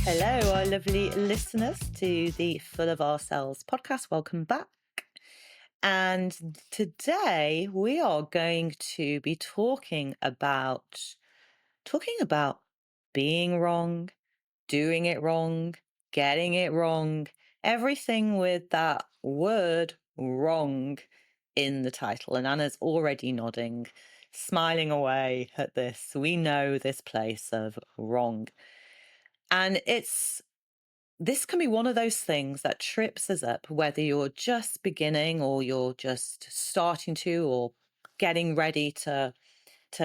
Hello, our lovely listeners to the Full of Ourselves podcast. Welcome back. And today we are going to be talking about being wrong, doing it wrong, getting it wrong, everything with that word wrong in the title. And Anna's already nodding, smiling away at this. We know this place of wrong. And this can be one of those things that trips us up, whether you're just beginning or you're just starting to or getting ready to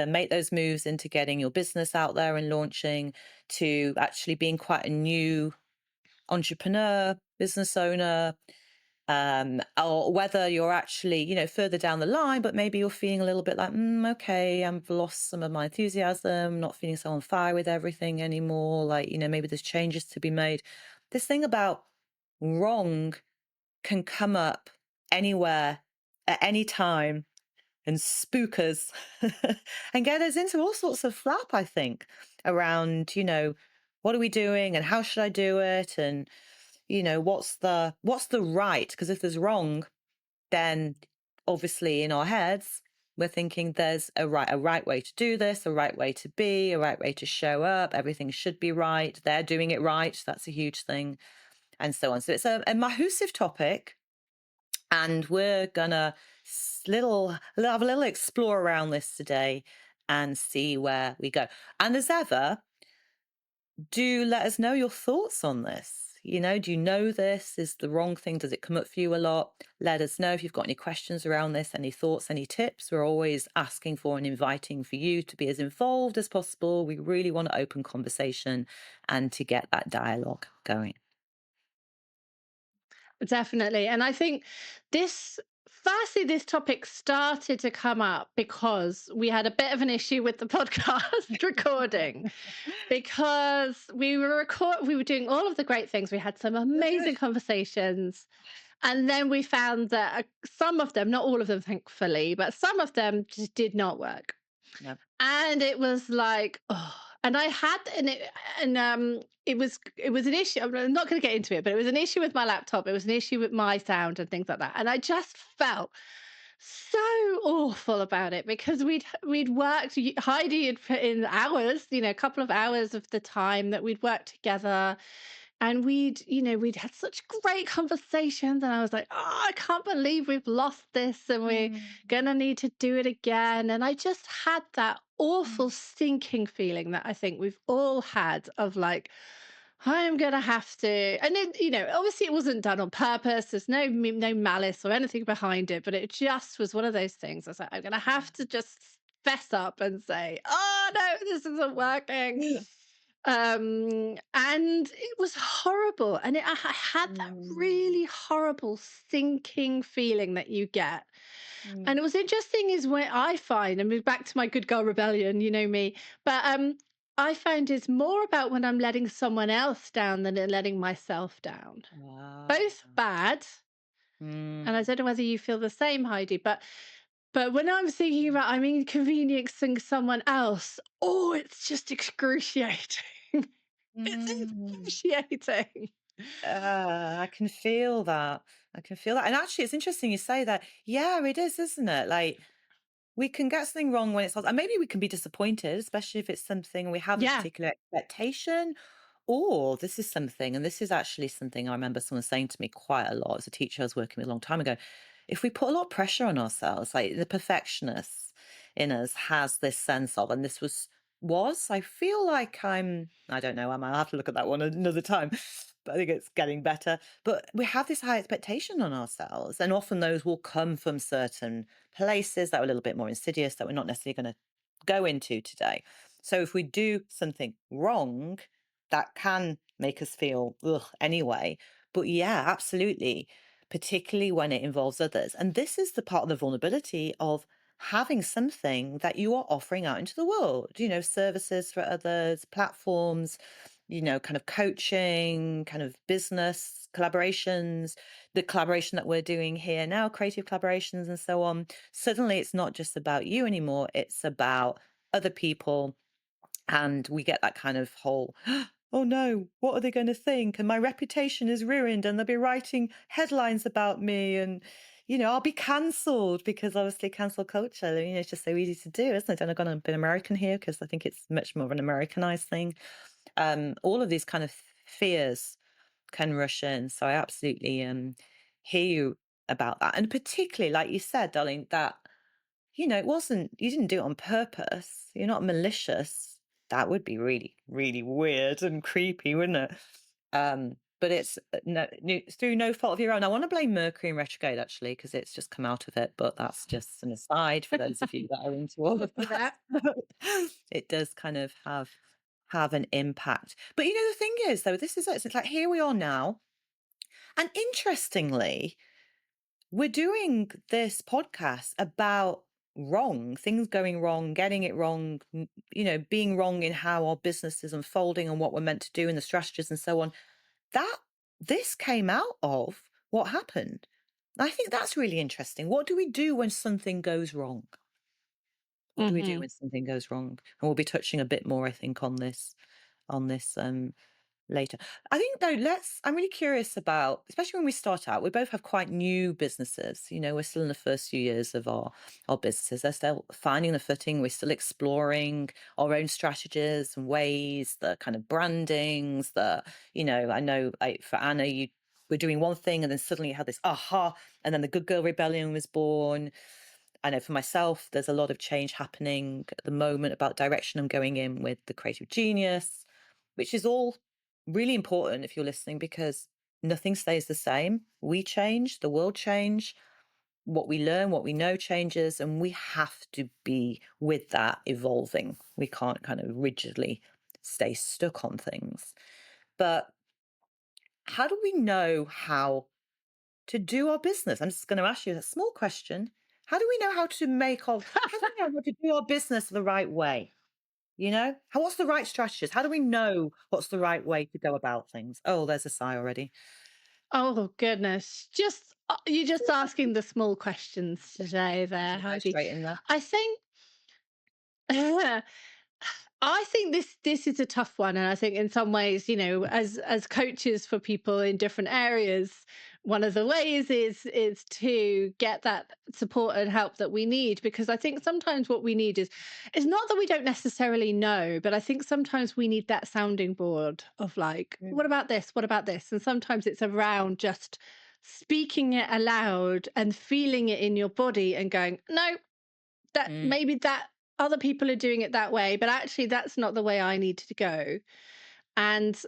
make those moves into getting your business out there and launching, to actually being quite a new entrepreneur, business owner, or whether you're actually, further down the line, but maybe you're feeling a little bit like, okay, I've lost some of my enthusiasm, not feeling so on fire with everything anymore. Like, maybe there's changes to be made. This thing about wrong can come up anywhere at any time and spook us and get us into all sorts of flap, I think, around, what are we doing and how should I do it? And, what's the right? Because if there's wrong, then obviously in our heads, we're thinking there's a right way to do this, a right way to be, a right way to show up. Everything should be right. They're doing it right. That's a huge thing, and so on. So it's a massive topic, and we're gonna have a little explore around this today and see where we go. And as ever, do let us know your thoughts on this. Do you know this is the wrong thing? Does it come up for you a lot? Let us know if you've got any questions around this, any thoughts, any tips. We're always asking for and inviting for you to be as involved as possible. We really want to open conversation and to get that dialogue going. Definitely. And I think this topic started to come up because we had a bit of an issue with the podcast recording because we were doing all of the great things. We had some amazing conversations. And then we found that some of them, not all of them, thankfully, but some of them just did not work. No. And it was like, oh, and I had, and it was an issue. I'm not going to get into it, but it was an issue with my laptop. It was an issue with my sound and things like that. And I just felt so awful about it because we'd worked. Heidi had put in hours, a couple of hours of the time that we'd worked together, and we'd had such great conversations, and I was like, oh, I can't believe we've lost this, and we're Mm. gonna need to do it again. And I just had that awful sinking feeling that I think we've all had of like, I am gonna have to. And obviously it wasn't done on purpose. There's no malice or anything behind it, but it just was one of those things. I was like, I'm gonna have to just fess up and say, oh no, this isn't working. And it was horrible. And I had that Mm. really horrible sinking feeling that you get. And it Mm. was interesting is when I find, and move back to my good girl rebellion, you know me, but I find it's more about when I'm letting someone else down than letting myself down. Ah. Both bad. And I Mm. don't know whether you feel the same, Heidi, but when I'm thinking about I'm inconveniencing someone else, oh, it's just excruciating. It's Mm. excruciating. I can feel that. I can feel that. And actually, it's interesting you say that. Yeah, it is, isn't it? Like, we can get something wrong when it's, and maybe we can be disappointed, especially if it's something we have a Yeah. particular expectation, or this is something, and this is actually something I remember someone saying to me quite a lot as a teacher I was working with a long time ago. If we put a lot of pressure on ourselves, like the perfectionist in us has this sense of, and this I feel like I don't know, I might have to look at that one another time. But I think it's getting better. But we have this high expectation on ourselves, and often those will come from certain places that are a little bit more insidious that we're not necessarily going to go into today. So if we do something wrong, that can make us feel ugh anyway. But yeah, absolutely, particularly when it involves others. And this is the part of the vulnerability of having something that you are offering out into the world, services for others, platforms, kind of coaching, kind of business collaborations, the collaboration that we're doing here now, creative collaborations and so on. Suddenly it's not just about you anymore, it's about other people. And we get that kind of whole oh no, what are they going to think? And my reputation is ruined, and they'll be writing headlines about me, and I'll be cancelled because obviously cancel culture. It's just so easy to do, isn't it? And I've gone and been American here because I think it's much more of an Americanized thing. All of these kind of fears can rush in, so I absolutely hear you about that, and particularly like you said, darling, that it wasn't, you didn't do it on purpose. You're not malicious. That would be really, really weird and creepy, wouldn't it? But it's it's through no fault of your own. I want to blame Mercury in retrograde actually, because it's just come out of it. But that's just an aside for those of you that are into all of For that. that. It does kind of have an impact. But the thing is, though, this is it. It's like here we are now, and interestingly, we're doing this podcast about wrong, things going wrong, getting it wrong, being wrong in how our business is unfolding and what we're meant to do and the strategies and so on. That this came out of what happened. I think that's really interesting. What do we do when something goes wrong? What do we do Hmm. when something goes wrong? And we'll be touching a bit more, I think, on this later. I think though, I'm really curious about, especially when we start out, we both have quite new businesses. We're still in the first few years of our businesses. They're still finding the footing. We're still exploring our own strategies and ways, the kind of brandings, I know like for Anna, you were doing one thing and then suddenly you had this aha, and then the Good Girl Rebellion was born. I know for myself, there's a lot of change happening at the moment about direction I'm going in with the creative genius, which is all really important if you're listening because nothing stays the same. We change, the world change, what we learn, what we know changes, and we have to be with that evolving. We can't kind of rigidly stay stuck on things. But how do we know how to do our business? I'm just going to ask you a small question. How do we know how do we know how to do our business the right way? What's the right strategies? How do we know what's the right way to go about things? Oh, there's a sigh already. Oh goodness. Just you're just asking the small questions today there, Should I go Heidi. straight in there? I think I think this is a tough one, and I think in some ways, as coaches for people in different areas, one of the ways is to get that support and help that we need. Because I think sometimes what we need is not that we don't necessarily know, but I think sometimes we need that sounding board of like, what Mm, about this? What about this? And sometimes it's around just speaking it aloud and feeling it in your body and going, no, that mm, maybe that other people are doing it that way, but actually that's not the way I need to go. And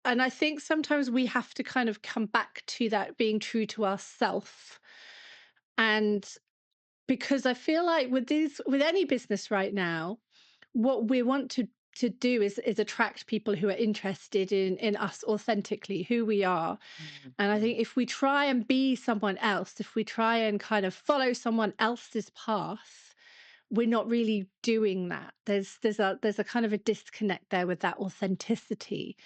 and I think sometimes we have to kind of come back to that being true to ourself. And because I feel like with any business right now, what we want to do is attract people who are interested in us authentically, who we are. mm, And I mm, think if we try and be someone else, if we try and kind of follow someone else's path, we're not really doing that. There's a kind of a disconnect there with that authenticity.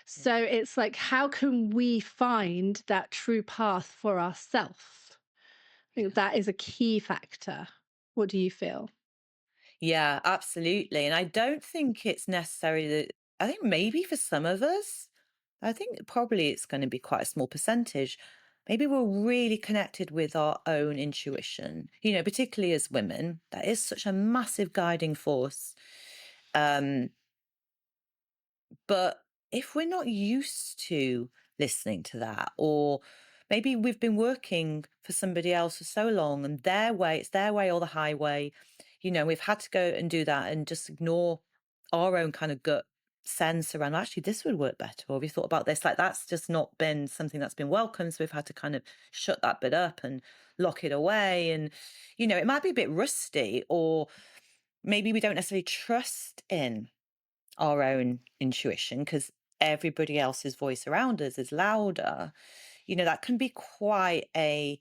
So mm, it's like, how can we find that true path for ourselves? I think yeah. that is a key factor. What do you feel? Yeah, absolutely. And I don't think it's necessary that, I think maybe for some of us, I think probably it's going to be quite a small percentage. Maybe we're really connected with our own intuition, particularly as women. That is such a massive guiding force. Um, But if we're not used to listening to that, or maybe we've been working for somebody else for so long and it's their way or the highway, we've had to go and do that and just ignore our own kind of gut sense around actually this would work better, or have you thought about this? Like that's just not been something that's been welcome. So we've had to kind of shut that bit up and lock it away. And, it might be a bit rusty, or maybe we don't necessarily trust in our own intuition because everybody else's voice around us is louder. That can be quite I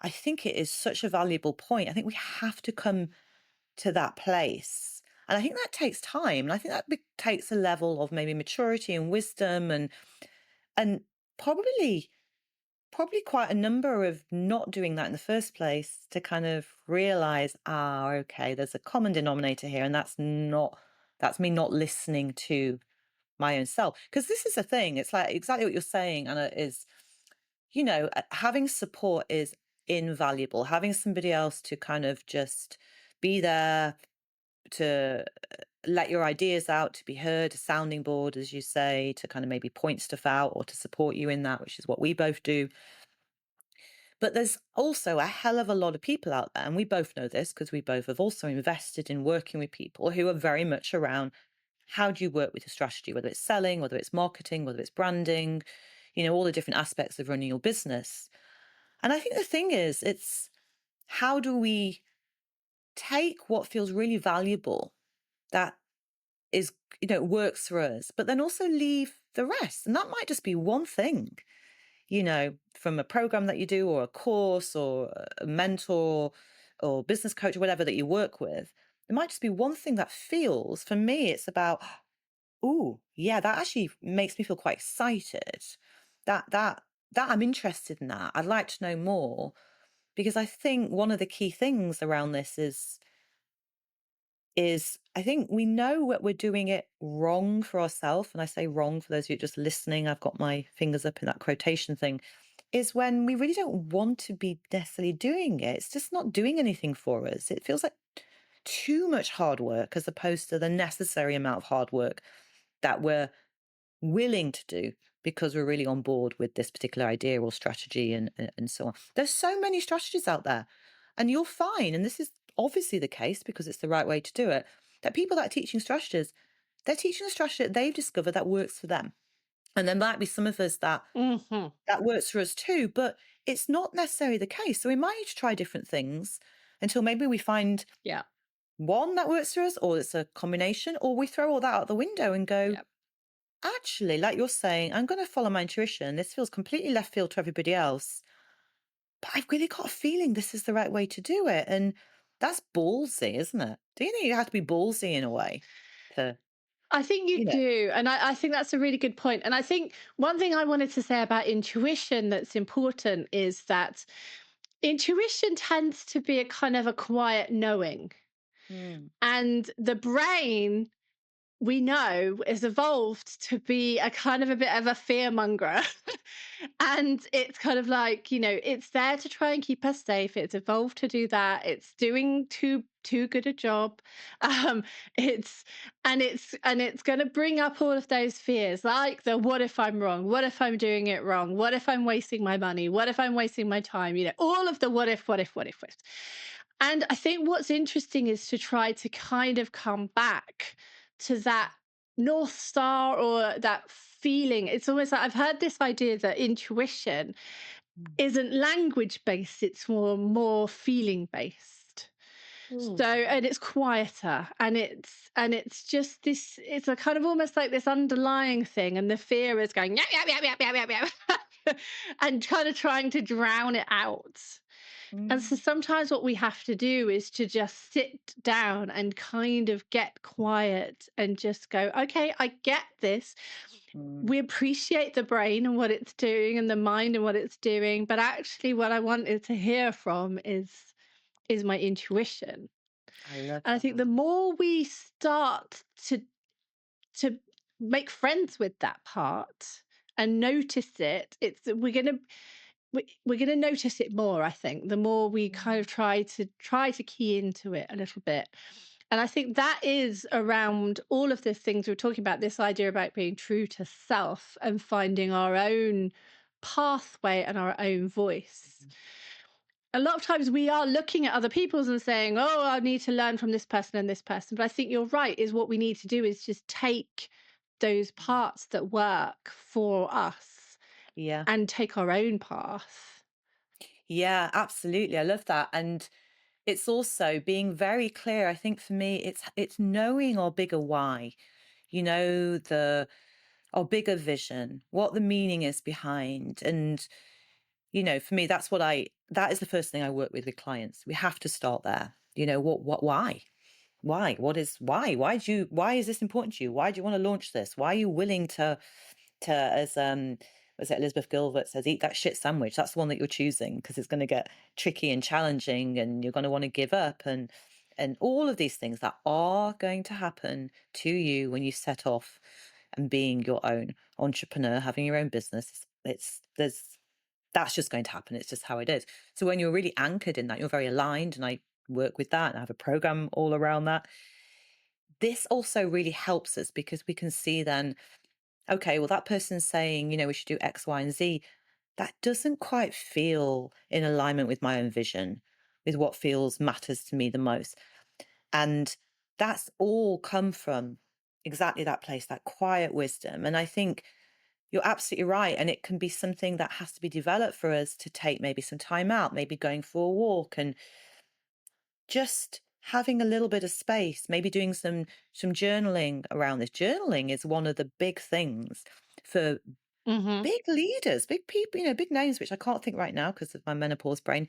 think it is such a valuable point. I think we have to come to that place. And I think that takes time. And I think that takes a level of maybe maturity and wisdom and probably probably quite a number of not doing that in the first place to kind of realize, okay, there's a common denominator here, and that's me not listening to my own self. Because this is the thing, it's like exactly what you're saying, and it is, having support is invaluable. Having somebody else to kind of just be there to let your ideas out, to be heard, a sounding board, as you say, to kind of maybe point stuff out or to support you in that, which is what we both do. But there's also a hell of a lot of people out there, and we both know this because we both have also invested in working with people who are very much around how do you work with your strategy, whether it's selling, whether it's marketing, whether it's branding, all the different aspects of running your business. And I think the thing is, it's how do we take what feels really valuable that is, works for us, but then also leave the rest. And that might just be one thing, from a program that you do or a course or a mentor or business coach or whatever that you work with. It might just be one thing that feels, for me, it's about, oh, yeah, that actually makes me feel quite excited. That I'm interested in that. I'd like to know more because I think one of the key things around this is I think we know what we're doing it wrong for ourselves. And I say wrong for those of you just listening, I've got my fingers up in that quotation thing, is when we really don't want to be necessarily doing it. It's just not doing anything for us. It feels like too much hard work as opposed to the necessary amount of hard work that we're willing to do because we're really on board with this particular idea or strategy and so on. There's so many strategies out there, and you'll find, and this is obviously the case because it's the right way to do it, that people that are teaching strategies, they're teaching a strategy that they've discovered that works for them. And there might be some of us Mhm. that works for us too, but it's not necessarily the case. So we might need to try different things until maybe we find Yeah. one that works for us, or it's a combination, or we throw all that out the window and go, Yeah. actually, like you're saying, I'm going to follow my intuition. This feels completely left field to everybody else, but I've really got a feeling this is the right way to do it. And that's ballsy, isn't it? Do you think you have to be ballsy in a way to, I think you you know? do. And I think that's a really good point. And I think one thing I wanted to say about intuition that's important is that intuition tends to be a kind of a quiet knowing. Mm, And the brain, we know, is evolved to be a kind of a bit of a fear monger. And it's kind of like, it's there to try and keep us safe. It's evolved to do that. It's doing too good a job. um it's and it's going to bring up all of those fears, like the what if I'm wrong, what if I'm doing it wrong, what if I'm wasting my money, what if I'm wasting my time, all of the what if. And I think what's interesting is to try to kind of come back to that North Star or that feeling. It's almost like I've heard this idea that intuition mm, isn't language based, it's more feeling based. mm, So, and it's quieter, and it's just this, it's a kind of almost like this underlying thing, and the fear is going, yeah, yeah, yeah, yeah, yeah, yeah, yeah, and kind of trying to drown it out. And so mm, sometimes what we have to do is to just sit down and kind of get quiet and just go, okay, I get this. mm. We appreciate the brain and what it's doing and the mind and what it's doing. But actually what I wanted to hear from is my intuition. I love And I think that. the more we start to make friends with that part and notice it, it's we're going to notice it more. I think the more we kind of Mm, try to key into it a little bit. And I think that is around all of the things we're talking about, this idea about being true to self and finding our own pathway and our own voice. mhm, A lot of times we are looking at other people's and saying, oh, I need to learn from this person and this person. But I think you're right, is what we need to do is just take those mm. parts that work for us Yeah. and take our own path. Yeah, absolutely. I love that. And it's also being very clear. I think for me, it's knowing our bigger why, the our bigger vision, what the meaning is behind. And, for me, that is the first thing I work with clients. We have to start there. Why? Why? Why is this important to you? Why do you want to launch this? Why are you willing to, as was it Elizabeth Gilbert says, eat that shit sandwich? That's the one that you're choosing because it's going to get tricky and challenging and you're going to want to give up and all of these things that are going to happen to you when you set off. and being your own entrepreneur, having your own business. It's there's That's just going to happen. It's just how it is. So when you're really anchored in that, you're very aligned, and I work with that and I have a program all around that. This also really helps us because we can see then, okay, well, that person's saying, we should do X, Y, and Z. That doesn't quite feel in alignment with my own vision, with what feels matters to me the most. And that's all come from exactly that place, that quiet wisdom. And I think you're absolutely right. And it can be something that has to be developed for us to take maybe some time out, maybe going for a walk and just having a little bit of space, maybe doing some journaling around this. Journaling is one of the big things for Mhm. big leaders, big people, big names, which I can't think right now because of my menopause brain,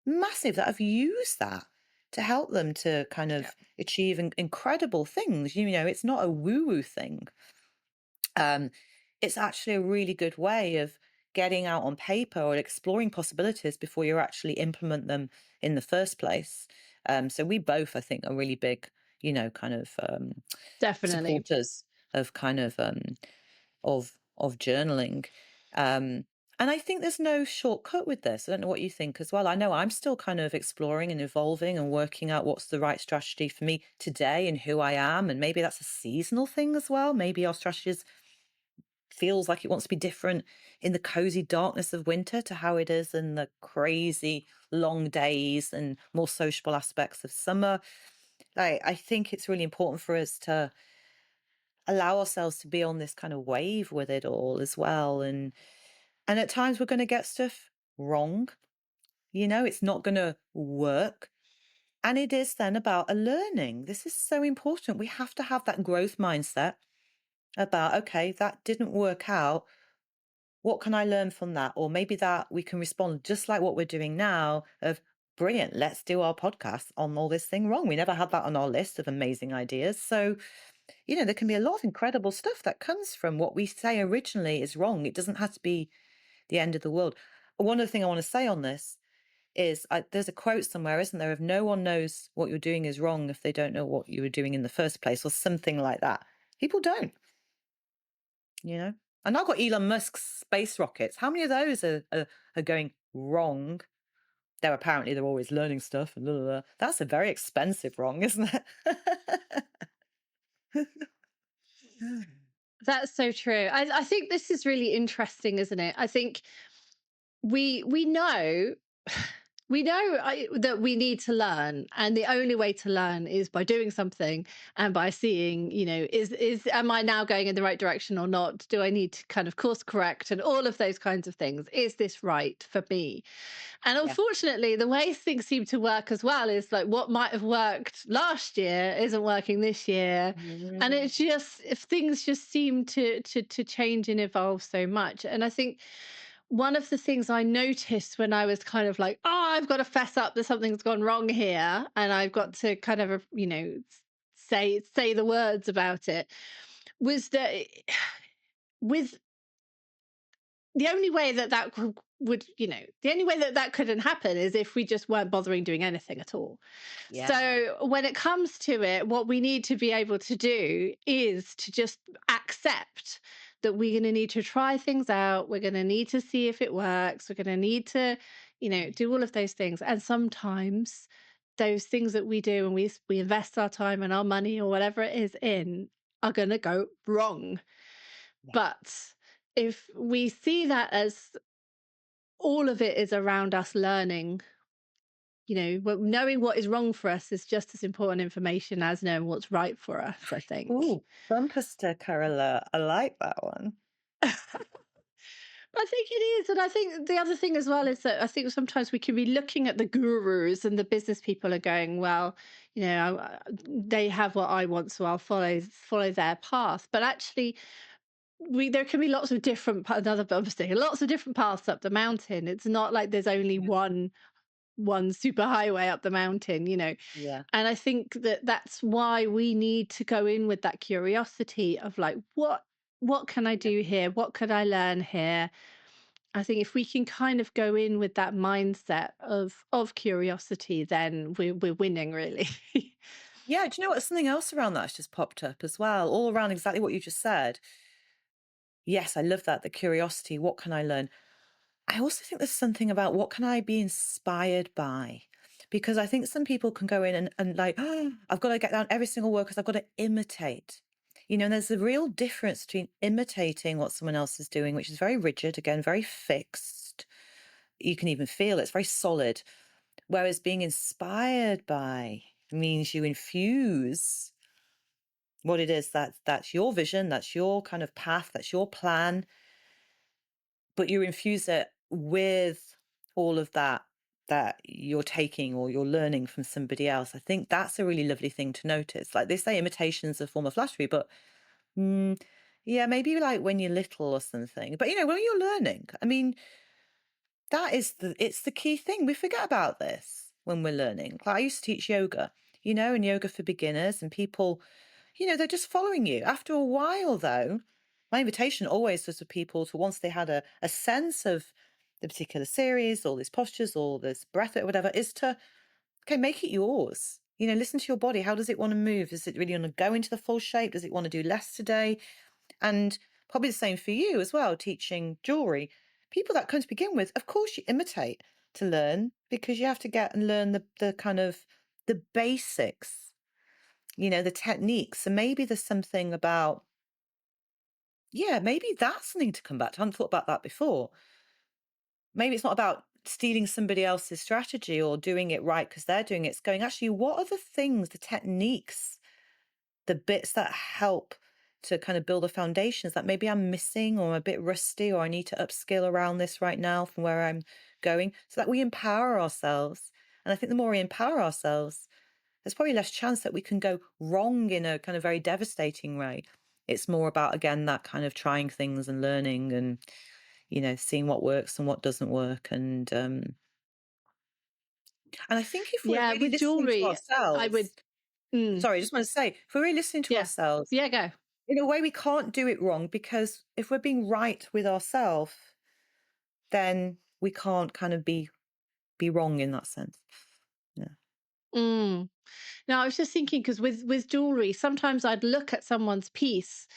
massive, that have used that to help them to kind Yeah, of achieve incredible things. It's not a woo-woo thing. Um, it's actually a really good way of getting out on paper or exploring possibilities before you actually implement them in the first place. So we both, I think, are really big, kind of definitely. supporters of kind of journaling. Um, and I think there's no shortcut with this. I don't know what you think as well. I know I'm still kind of exploring and evolving and working out what's the right strategy for me today and who I am. And maybe that's a seasonal thing as well. Maybe our strategies feels like it wants to be different in the cozy darkness of winter to how it is in the crazy long days and more sociable aspects of summer. I think it's really important for us to allow ourselves to be on this kind of wave with it all as well. And at times we're going to get stuff wrong. It's not going to work. And it is then about a learning. This is so important. We have to have that growth mindset about, okay, that didn't work out. What can I learn from that? Or maybe that we can respond just like what we're doing now of brilliant, let's do our podcast on all this thing wrong. We never had that on our list of amazing ideas. So, there can be a lot of incredible stuff that comes from what we say originally is wrong. It doesn't have to be the end of the world. One other thing I want to say on this is there's a quote somewhere, isn't there? If no one knows what you're doing is wrong if they don't know what you were doing in the first place, or something like that. People don't, you know? And I've got Elon Musk's space rockets. How many of those are going wrong? They're always learning stuff and blah, blah, blah. That's a very expensive wrong, isn't it? That's so true. I think this is really interesting, isn't it? I think we know that we need to learn, and the only way to learn is by doing something and by seeing, is am I now going in the right direction or not? Do I need to kind of course correct and all of those kinds of things? Is this right for me? And Yeah. unfortunately, the way things seem to work as well is like what might have worked last year isn't working this year. And Mm, it's just, if things just seem to change and evolve so much. And I think one of the things I noticed when I was kind of like, oh, I've got to fess up that something's gone wrong here, and I've got to kind of, say the words about it, was that with the only way that the only way that that couldn't happen is if we just weren't bothering doing anything at all. yeah. So when it comes to it, what we need to be able to do is to just accept that we're going to need to try things out. We're going to need to see if it works. We're going to need to, do all of those things. And sometimes those things that we do and we invest our time and our money or whatever it is in are going to go wrong. Yeah. But if we see that as all of it is around us learning, knowing what is wrong for us is just as important information as knowing what's right for us, I think. Ooh, bumper sticker alert. I like that one. I think it is. And I think the other thing as well is that I think sometimes we can be looking at the gurus and the business people are going, well, they have what I want, so I'll follow their path. But actually, there can be lots of different another bumper sticker, lots of different paths up the mountain. It's not like there's only Yeah. one super highway up the mountain. Yeah. And I think that that's why we need to go in with that curiosity of like, what can I Yeah. do here? What could I learn here? I think if we can kind of go in with that mindset of curiosity, then we're winning really. Yeah, do you know what? Something else around that's just popped up as well, all around exactly what you just said. Yes, I love that, the curiosity, what can I learn? I also think there's something about what can I be inspired by? Because I think some people can go in and like, oh, I've got to get down every single word because I've got to imitate. And there's a real difference between imitating what someone else is doing, which is very rigid, again, very fixed. You can even feel it's very solid. Whereas being inspired by means you infuse what it is that's your vision, that's your kind of path, that's your plan, but you infuse it with all of that you're taking or you're learning from somebody else. I think that's a really lovely thing to notice. Like they say, imitation's a form of flattery, but mm, yeah, maybe like when you're little or something. But when you're learning, I mean, it's the key thing. We forget about this when we're learning. Like I used to teach yoga, and yoga for beginners, and people, they're just following you. After a while, though, my invitation always was for people to, once they had a sense of the particular series, all these postures, all this breath, or whatever, is to, okay, make it yours. Listen to your body. How does it want to move? Does it really want to go into the full shape? Does it want to do less today? And probably the same for you as well, teaching jewelry. People that come to begin with, of course, you imitate to learn because you have to get and learn the kind of the basics, the techniques. So maybe there's something about, yeah, maybe that's something to come back to. I hadn't thought about that before. Maybe it's not about stealing somebody else's strategy or doing it right because they're doing it. It's going, actually, what are the things, the techniques, the bits that help to kind of build the foundations that maybe I'm missing or I'm a bit rusty or I need to upskill around this right now from where I'm going so that we empower ourselves. And I think the more we empower ourselves, there's probably less chance that we can go wrong in a kind of very devastating way. It's more about, again, that kind of trying things and learning and, seeing what works and what doesn't work. And I think if we're Yeah, really with listening to jewelry, I would. ourselves, Mm, sorry, I just want to say, if we're really listening to yeah, ourselves, yeah, go. in a way, we can't do it wrong because if we're being right with ourselves, then we can't kind of be wrong in that sense. Yeah. Mm. No, I was just thinking because with jewelry, sometimes I'd look at someone's piece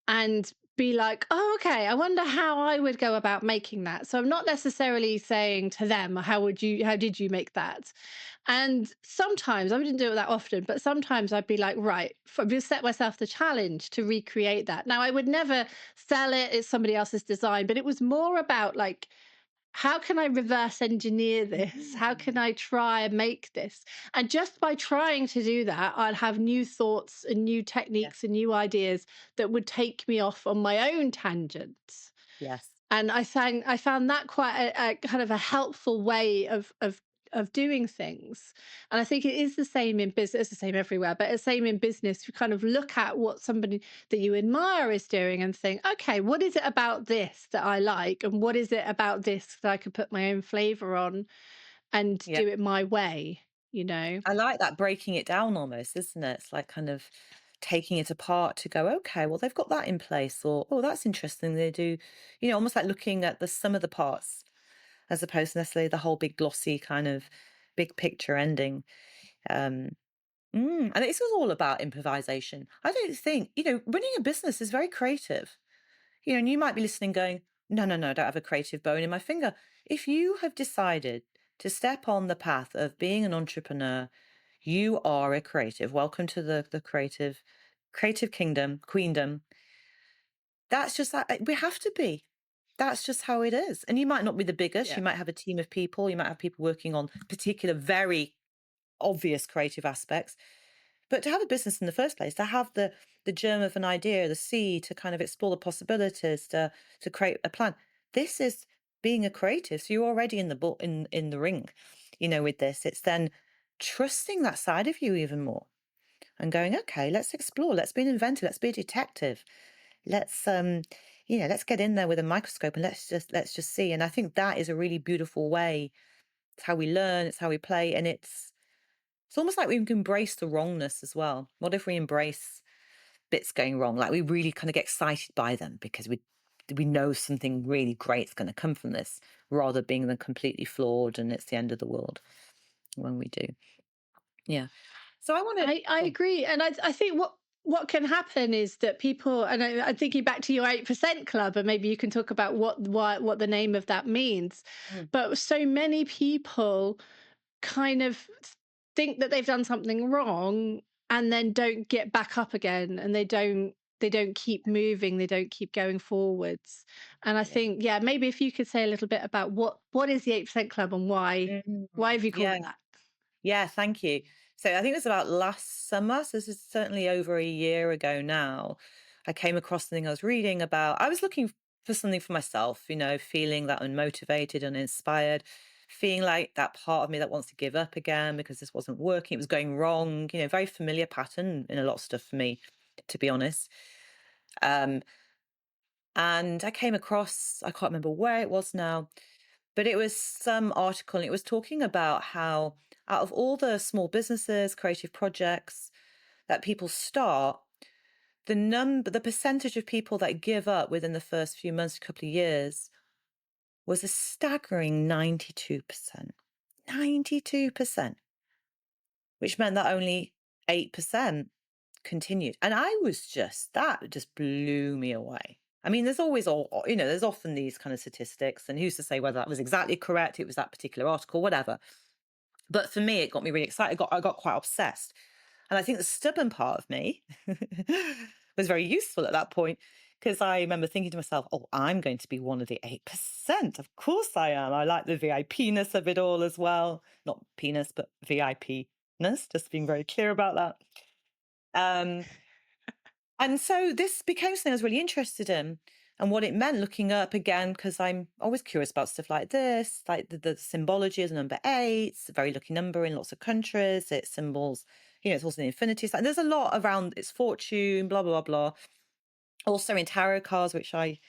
and be like, "Oh, okay. I wonder how I would go about making that." So I'm not necessarily saying to them, how did you make that?" And sometimes I wouldn't do it that often, but sometimes I'd be like, "Right, I've just set myself the challenge to recreate that." Now I would never sell it; it's somebody else's design, but it was more about like, how can I reverse engineer this? How can Mm. I try and make this? And just by trying to do that, I'd have new thoughts and new Yeah. techniques and new ideas that would take me off on my own tangents. Yes. And I found that quite a kind of a helpful way of doing things. And I think it is the same in business, it's the same everywhere, but it's the same in business. You kind of look at what somebody that you admire is doing and think, okay, what is it about this that I like? And what is it about this that I could put my own flavor on and Yeah. do it my way, you know? I like that breaking it down almost, isn't it? It's like kind of taking it apart to go, okay, well, they've got that in place, or, oh, that's interesting. They do, almost like looking at the sum of the parts as opposed to necessarily the whole big glossy kind of big picture ending. Um, and this is all about improvisation. I don't think, running a business is very creative. And you might be listening going, no, no, no, I don't have a creative bone in my finger. If you have decided to step on the path of being an entrepreneur, you are a creative. Welcome to the creative kingdom, queendom. That's just that we have to be. That's just how it is. And you might not be the biggest. Yeah. You might have a team of people. You might have people working on particular, very obvious creative aspects. But to have a business in the first place, to have the germ of an idea, the seed to kind of explore the possibilities, to create a plan. This is being a creative. So you're already in the ring, with this. It's then trusting that side of you even more and going, okay, let's explore, let's be an inventor, let's be a detective. Let's get in there with a microscope and let's just see. And I think that is a really beautiful way. It's how we learn, it's how we play, and it's almost like we can embrace the wrongness as well. What if we embrace bits going wrong? Like we really kind of get excited by them because we know something really great's going to come from this, rather being than completely flawed and it's the end of the world when we do. Yeah. So I want I to. agree, and I think what can happen is that people, and I'm thinking back to your 8% club, and maybe you can talk about what the name of that means. Mm, But so many people kind of think that they've done something wrong and then don't get back up again, and they don't keep moving, they don't keep going forwards. And I yeah. think, yeah, maybe if you could say a little bit about what is the 8% club and why have you called Yeah. it that? Yeah, thank you. So I think it was about last summer. So this is certainly over a year ago now. I came across something I was reading about. I was looking for something for myself, feeling that unmotivated, uninspired, feeling like that part of me that wants to give up again because this wasn't working. It was going wrong, very familiar pattern in a lot of stuff for me, to be honest. Um, and I came across, I can't remember where it was now, but it was some article and it was talking about how out of all the small businesses, creative projects that people start, the percentage of people that give up within the first few months, a couple of years, was a staggering 92%. 92%, which meant that only 8% continued. And that just blew me away. I mean, there's always there's often these kind of statistics, and who's to say whether that was exactly correct? It was that particular article, whatever. But for me, it got me really excited. I got quite obsessed. And I think the stubborn part of me was very useful at that point because I remember thinking to myself, oh, I'm going to be one of the 8%. Of course I am. I like the VIP-ness of it all as well. Not penis, but VIP-ness, just being very clear about that. Um, and so this became something I was really interested in and what it meant looking up again, because I'm always curious about stuff like this, like the symbology of the number eight. It's a very lucky number in lots of countries. It symbols, it's also the infinity sign. There's a lot around its fortune, blah, blah, blah. Also in tarot cards, which I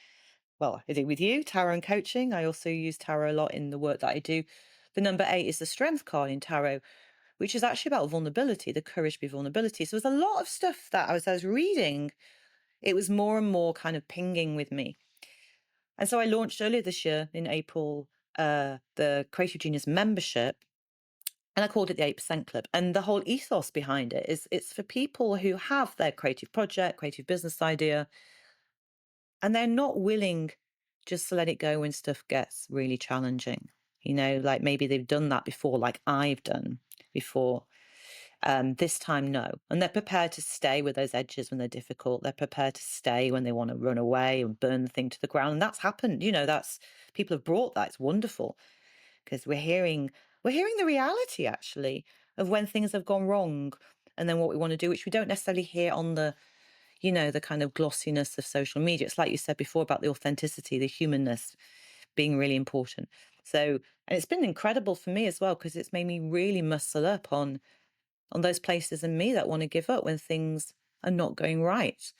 do with you, tarot and coaching. I also use tarot a lot in the work that I do. The number eight is the strength card in tarot, which is actually about vulnerability, the courage to be vulnerability. So there's a lot of stuff that I was reading, it was more and more kind of pinging with me. And so I launched earlier this year in April the Creative Genius membership, and I called it the 8% Club. And the whole ethos behind it is it's for people who have their creative project, creative business idea, and they're not willing just to let it go when stuff gets really challenging. Like maybe they've done that before, like I've done before. This time, no. And they're prepared to stay with those edges when they're difficult. They're prepared to stay when they want to run away and burn the thing to the ground. And that's happened. That's people have brought that. It's wonderful because we're hearing the reality actually of when things have gone wrong and then what we want to do, which we don't necessarily hear on the kind of glossiness of social media. It's like you said before about the authenticity, the humanness being really important. So, and it's been incredible for me as well because it's made me really muscle up on those places in me that want to give up when things are not going right.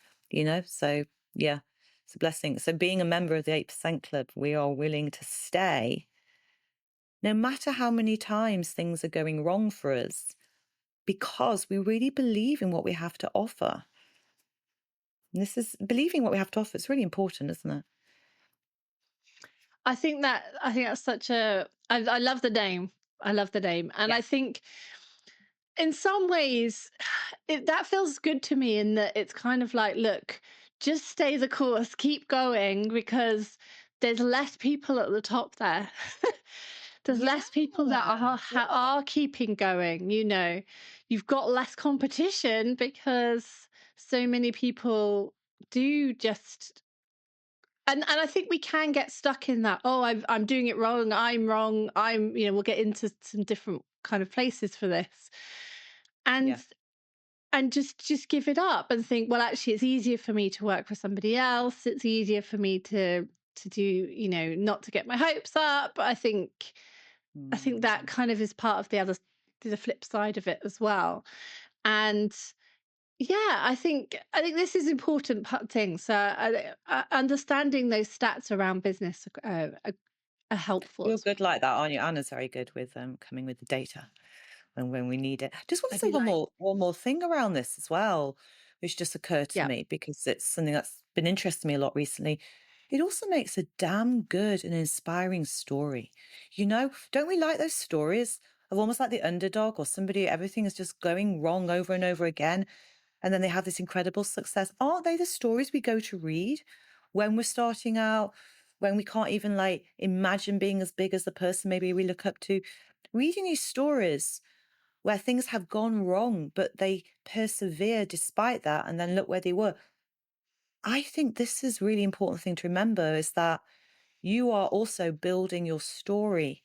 So yeah, it's a blessing. So being a member of the 8% Club, we are willing to stay no matter how many times things are going wrong for us because we really believe in what we have to offer. And this is believing what we have to offer. It's really important, isn't it? I think that's such a I love the name. I love the name. And Yeah. I think in some ways that feels good to me, in that it's kind of like, look, just stay the course, keep going, because there's less people at the top there. There's Yeah. less people that Yeah. are keeping going, you've got less competition because so many people do just, and I think we can get stuck in that. Oh, I'm doing it wrong. I'm wrong. We'll get into some different kind of places for this, and Yeah. just give it up and think, well, actually, it's easier for me to work for somebody else. It's easier for me to do, not to get my hopes up. I think that Mm. kind of is part of the flip side of it as well. And yeah, I think this is important thing. So understanding those stats around business are helpful You're as well. good like that, aren't you? Anna's very good with coming with the data when we need it. Just want to I say do one like, more thing around this as well, which just occurred to yeah, me because it's something that's been interesting me a lot recently. It also makes a damn good and inspiring story. Don't we like those stories of almost like the underdog or somebody, everything is just going wrong over and over again. And then they have this incredible success. Aren't they the stories we go to read when we're starting out, when we can't even like imagine being as big as the person maybe we look up to? Reading these stories where things have gone wrong, but they persevere despite that, and then look where they were. I think this is really important thing to remember is that you are also building your story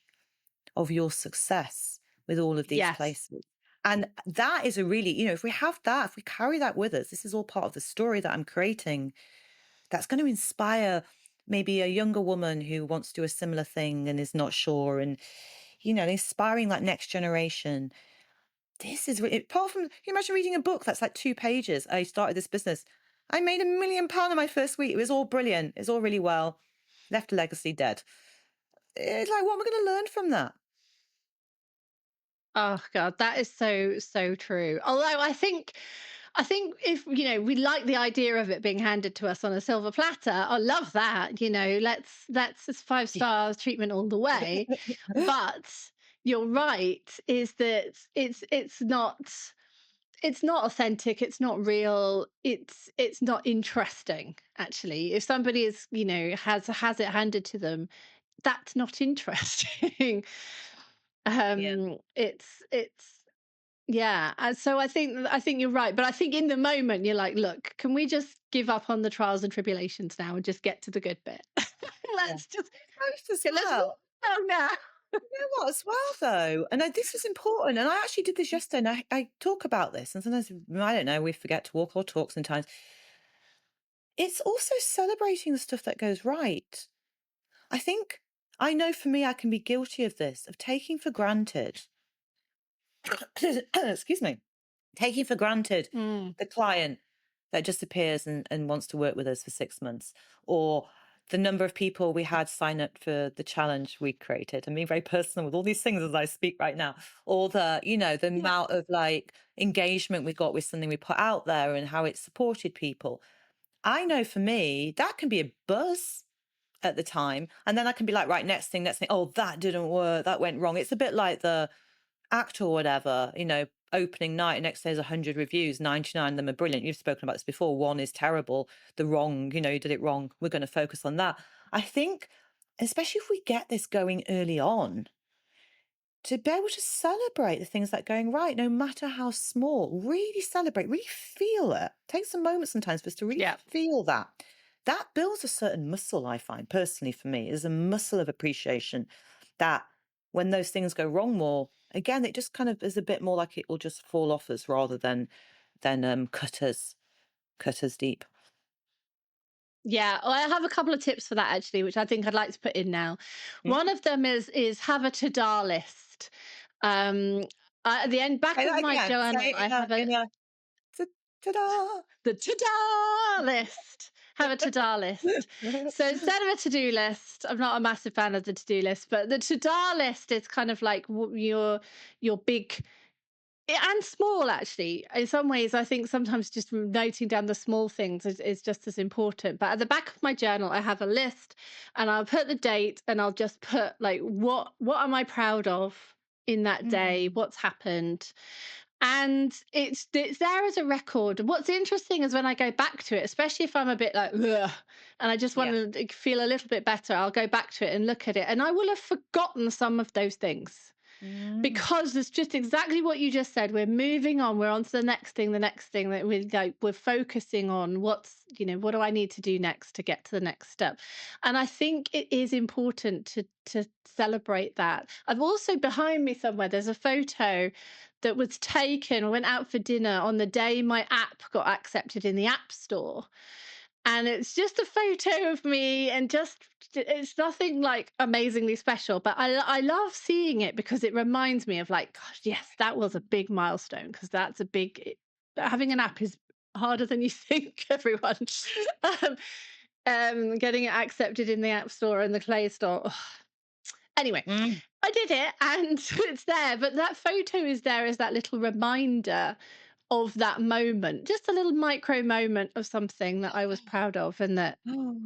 of your success with all of these Yes. places. And that is a really, if we have that, if we carry that with us, this is all part of the story that I'm creating. That's going to inspire maybe a younger woman who wants to do a similar thing and is not sure. And, inspiring that next generation. This is really, apart from, can you imagine reading a book that's like 2 pages? I started this business. I made £1 million in my first week. It was all brilliant. It's all really well. Left a legacy dead. It's like, what am I going to learn from that? Oh god, that is so so true. Although I think if we like the idea of it being handed to us on a silver platter, I love that. Let's it's five Yeah. stars treatment all the way. But you're right, is that it's not authentic, it's not real, it's not interesting actually. If somebody has it handed to them, that's not interesting. Yeah. It's yeah, and so I think you're right, but I think in the moment you're like, look, can we just give up on the trials and tribulations now and just get to the good bit? Yeah. let's just Most as let's move well. on now. You know what, as well, though, and this is important, and I actually did this yesterday, and I talk about this, and sometimes, I don't know, we forget to walk or talk sometimes. It's also celebrating the stuff that goes right. I think I know for me, I can be guilty of this, of taking for granted, excuse me, taking for granted Mm, the client that just appears and wants to work with us for 6 months, or the number of people we had sign up for the challenge we created. I'm being very personal with all these things as I speak right now. Or the yeah, amount of like engagement we got with something we put out there and how it supported people. I know for me, that can be a buzz at the time. And then I can be like, right, next thing. Oh, that didn't work. That went wrong. It's a bit like the act or whatever, opening night, next day there's 100 reviews, 99 of them are brilliant. You've spoken about this before. One is terrible, the wrong, you did it wrong. We're going to focus on that. I think, especially if we get this going early on, to be able to celebrate the things that are going right, no matter how small, really celebrate, really feel it. Take some moments sometimes for us to really yeah. feel that. That builds a certain muscle, I find personally for me, is a muscle of appreciation that when those things go wrong more, again, it just kind of is a bit more like it will just fall off us rather than cut us deep. Yeah, well, I have a couple of tips for that actually, which I think I'd like to put in now. One Mm. of them is have a to-do list. Um, at the end back Say of that my again. Say journal, it I have a ta- ta-da. the to-do list. Have a to-do list. So instead of a to-do list, I'm not a massive fan of the to-do list, but the to-do list is kind of like your big and small actually. In some ways, I think sometimes just noting down the small things is just as important. But at the back of my journal, I have a list, and I'll put the date, and I'll just put like what am I proud of in that day, Mm. what's happened, and it's there as a record. What's interesting is when I go back to it, especially if I'm a bit like ugh, and I just want Yeah. to feel a little bit better, I'll go back to it and look at it, and I will have forgotten some of those things Mm. because it's just exactly what you just said. We're moving on. We're on to the next thing that we're focusing on. What do I need to do next to get to the next step? And I think it is important to celebrate that. I've also behind me somewhere there's a photo that was taken. I went out for dinner on the day my app got accepted in the App Store, and it's just a photo of me, and just it's nothing like amazingly special, but I love seeing it because it reminds me of like, gosh, yes, that was a big milestone, because that's a having an app is harder than you think, everyone. um, Getting it accepted in the App Store and the Play Store. Ugh. Anyway, Mm. I did it and it's there, but that photo is there as that little reminder of that moment, just a little micro moment of something that I was proud of, and that Oh.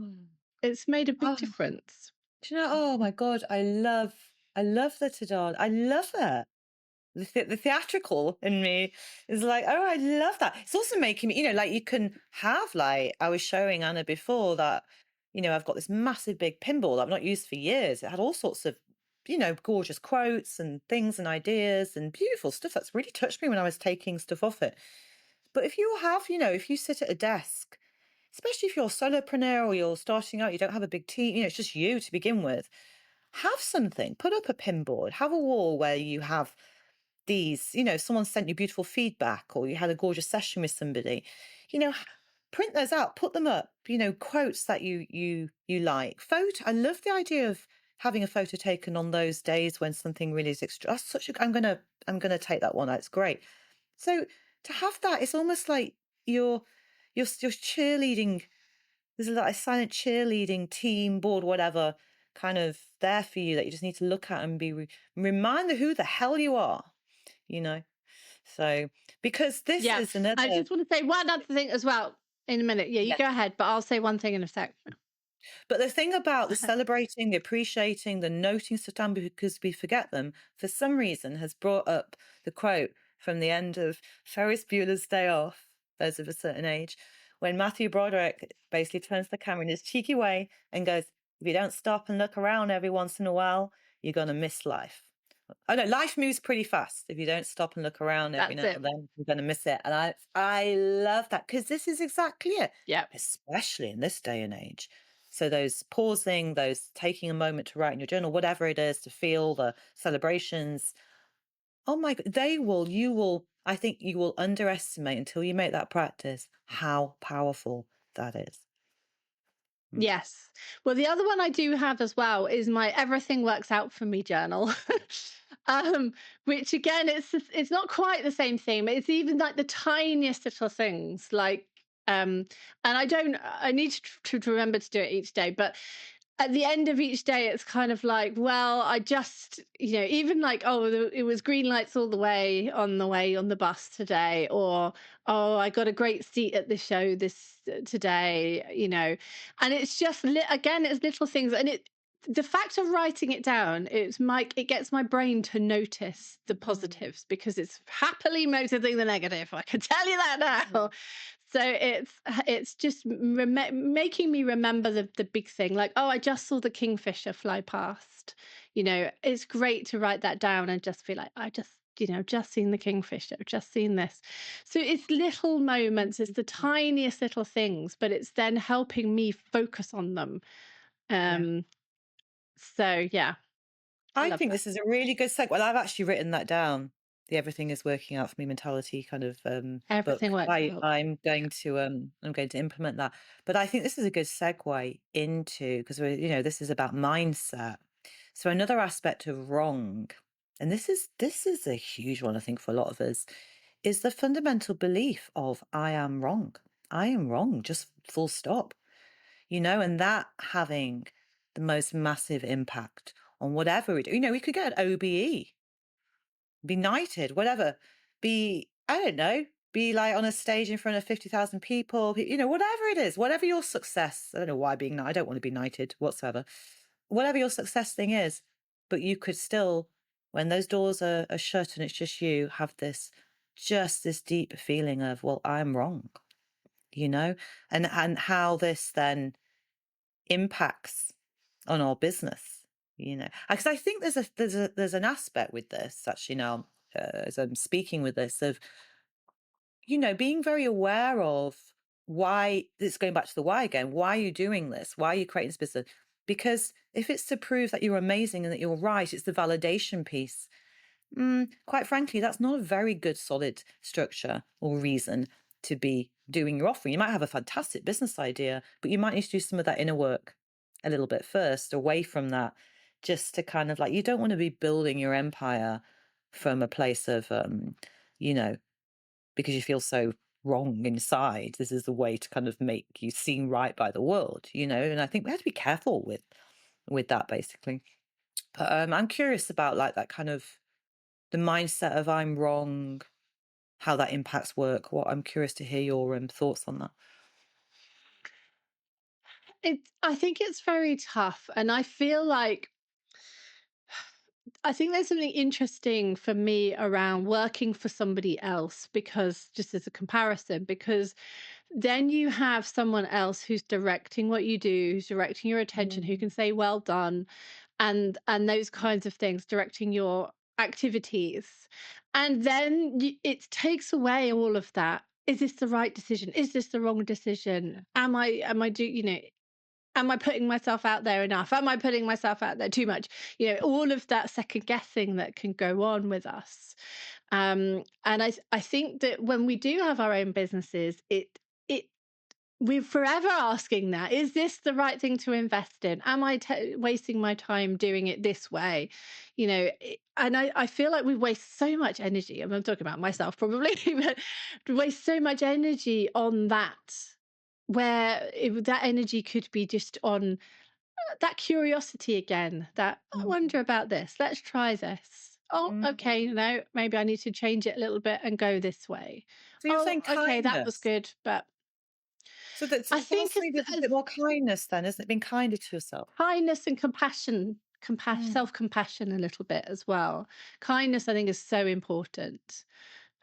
it's made a big Oh. difference. Do you know? Oh my God, I love the to I love it. The theatrical in me is like, oh, I love that. It's also making me, like you can have like I was showing Anna before that, I've got this massive big pinball that I've not used for years. It had all sorts of, gorgeous quotes and things and ideas and beautiful stuff that's really touched me when I was taking stuff off it. But if you have, if you sit at a desk, especially if you're a solopreneur or you're starting out, you don't have a big team, it's just you to begin with. Have something, put up a pinboard, have a wall where you have these, someone sent you beautiful feedback or you had a gorgeous session with somebody, you know, h- print those out, put them up, quotes that you like. Photo. I love the idea of having a photo taken on those days when something really is extra. That's such a I'm gonna take that one. That's great. So to have that, it's almost like you're you're cheerleading. There's a like a silent cheerleading team board, whatever, kind of there for you that you just need to look at and be reminded who the hell you are, you know. So because this Yeah. is I another just want to say one other thing as well in a minute. Yeah, you yes. go ahead, but I'll say one thing in a sec. But the thing about the celebrating, the appreciating, the noting stuff down because we forget them, for some reason, has brought up the quote from the end of Ferris Bueller's Day Off, those of a certain age, when Matthew Broderick basically turns to the camera in his cheeky way and goes, if you don't stop and look around every once in a while, you're going to miss life. Oh no, life moves pretty fast. If you don't stop and look around every That's now it. and then, you're gonna miss it. And I love that because this is exactly it, Yeah. especially in this day and age. So those pausing, those taking a moment to write in your journal, whatever it is, to feel the celebrations. Oh my god, you will, I think you will underestimate until you make that practice how powerful that is. Mm. Yes. Well, the other one I do have as well is my everything works out for me journal. Which again it's not quite the same thing, but it's even like the tiniest little things like and I need to remember to do it each day, but at the end of each day it's kind of like, well, I just, even like, oh, it was green lights all the way on the bus today, or oh, I got a great seat at the show this today, and it's just again, it's little things, and the fact of writing it down, it gets my brain to notice the Mm. positives because it's happily noticing the negative. I can tell you that now. So it's just making me remember the big thing, like, oh, I just saw the kingfisher fly past. It's great to write that down and just feel like I just, just seen the kingfisher, just seen this. So it's little moments, it's the tiniest little things, but it's then helping me focus on them. Yeah. um so yeah, I I love think that. this is a really good segue. Well, I've actually written that down. The everything is working out for me mentality kind of Everything book. works out. I'm going to implement that. But I think this is a good segue into because this is about mindset. So another aspect of wrong, and this is a huge one I think for a lot of us, is the fundamental belief of I am wrong. I am wrong, just full stop, and that having the most massive impact on whatever we do. We could get an OBE, be knighted, whatever, I don't know, be like on a stage in front of 50,000 people, whatever it is, whatever your success. I don't know why being knighted, I don't want to be knighted whatsoever, whatever your success thing is, but you could still, when those doors are shut and it's just you, have just this deep feeling of, well, I'm wrong, you know, and how this then impacts on our business, because I think there's an aspect with this actually now, as I'm speaking with this of, being very aware of why it's going back to the why again. Why are you doing this? Why are you creating this business? Because if it's to prove that you're amazing and that you're right, it's the validation piece. Quite frankly, that's not a very good solid structure or reason to be doing your offering. You might have a fantastic business idea, but you might need to do some of that inner work a little bit first, away from that, just to kind of like, you don't want to be building your empire from a place of, you know, because you feel so wrong inside. This is a way to kind of make you seem right by the world, and I think we have to be careful with that basically. But I'm curious about like that kind of the mindset of I'm wrong, how that impacts work. What I'm curious to hear your thoughts on that. I think it's very tough, and I feel like I think there's something interesting for me around working for somebody else, because just as a comparison, because then you have someone else who's directing what you do, who's directing your attention, who Mm, can say well done, and those kinds of things, directing your activities. And then it takes away all of that. Is this the right decision? Is this the wrong decision? Am I do you know am I putting myself out there enough? Am I putting myself out there too much? All of that second guessing that can go on with us. And I think that when we do have our own businesses, it we're forever asking that, is this the right thing to invest in? Am I wasting my time doing it this way? And I feel like we waste so much energy. I'm talking about myself probably, but we waste so much energy on that, where that energy could be just on that curiosity again, that I mm, wonder about this. Let's try this. Oh, mm. okay, maybe I need to change it a little bit and go this way. So you're Oh, saying okay, that was kindness. good. But So that's I so think that's as, maybe a as bit more kindness then, isn't it? Being kinder to yourself. kindness and compassion, Mm, self-compassion a little bit as well. Kindness, I think, is so important.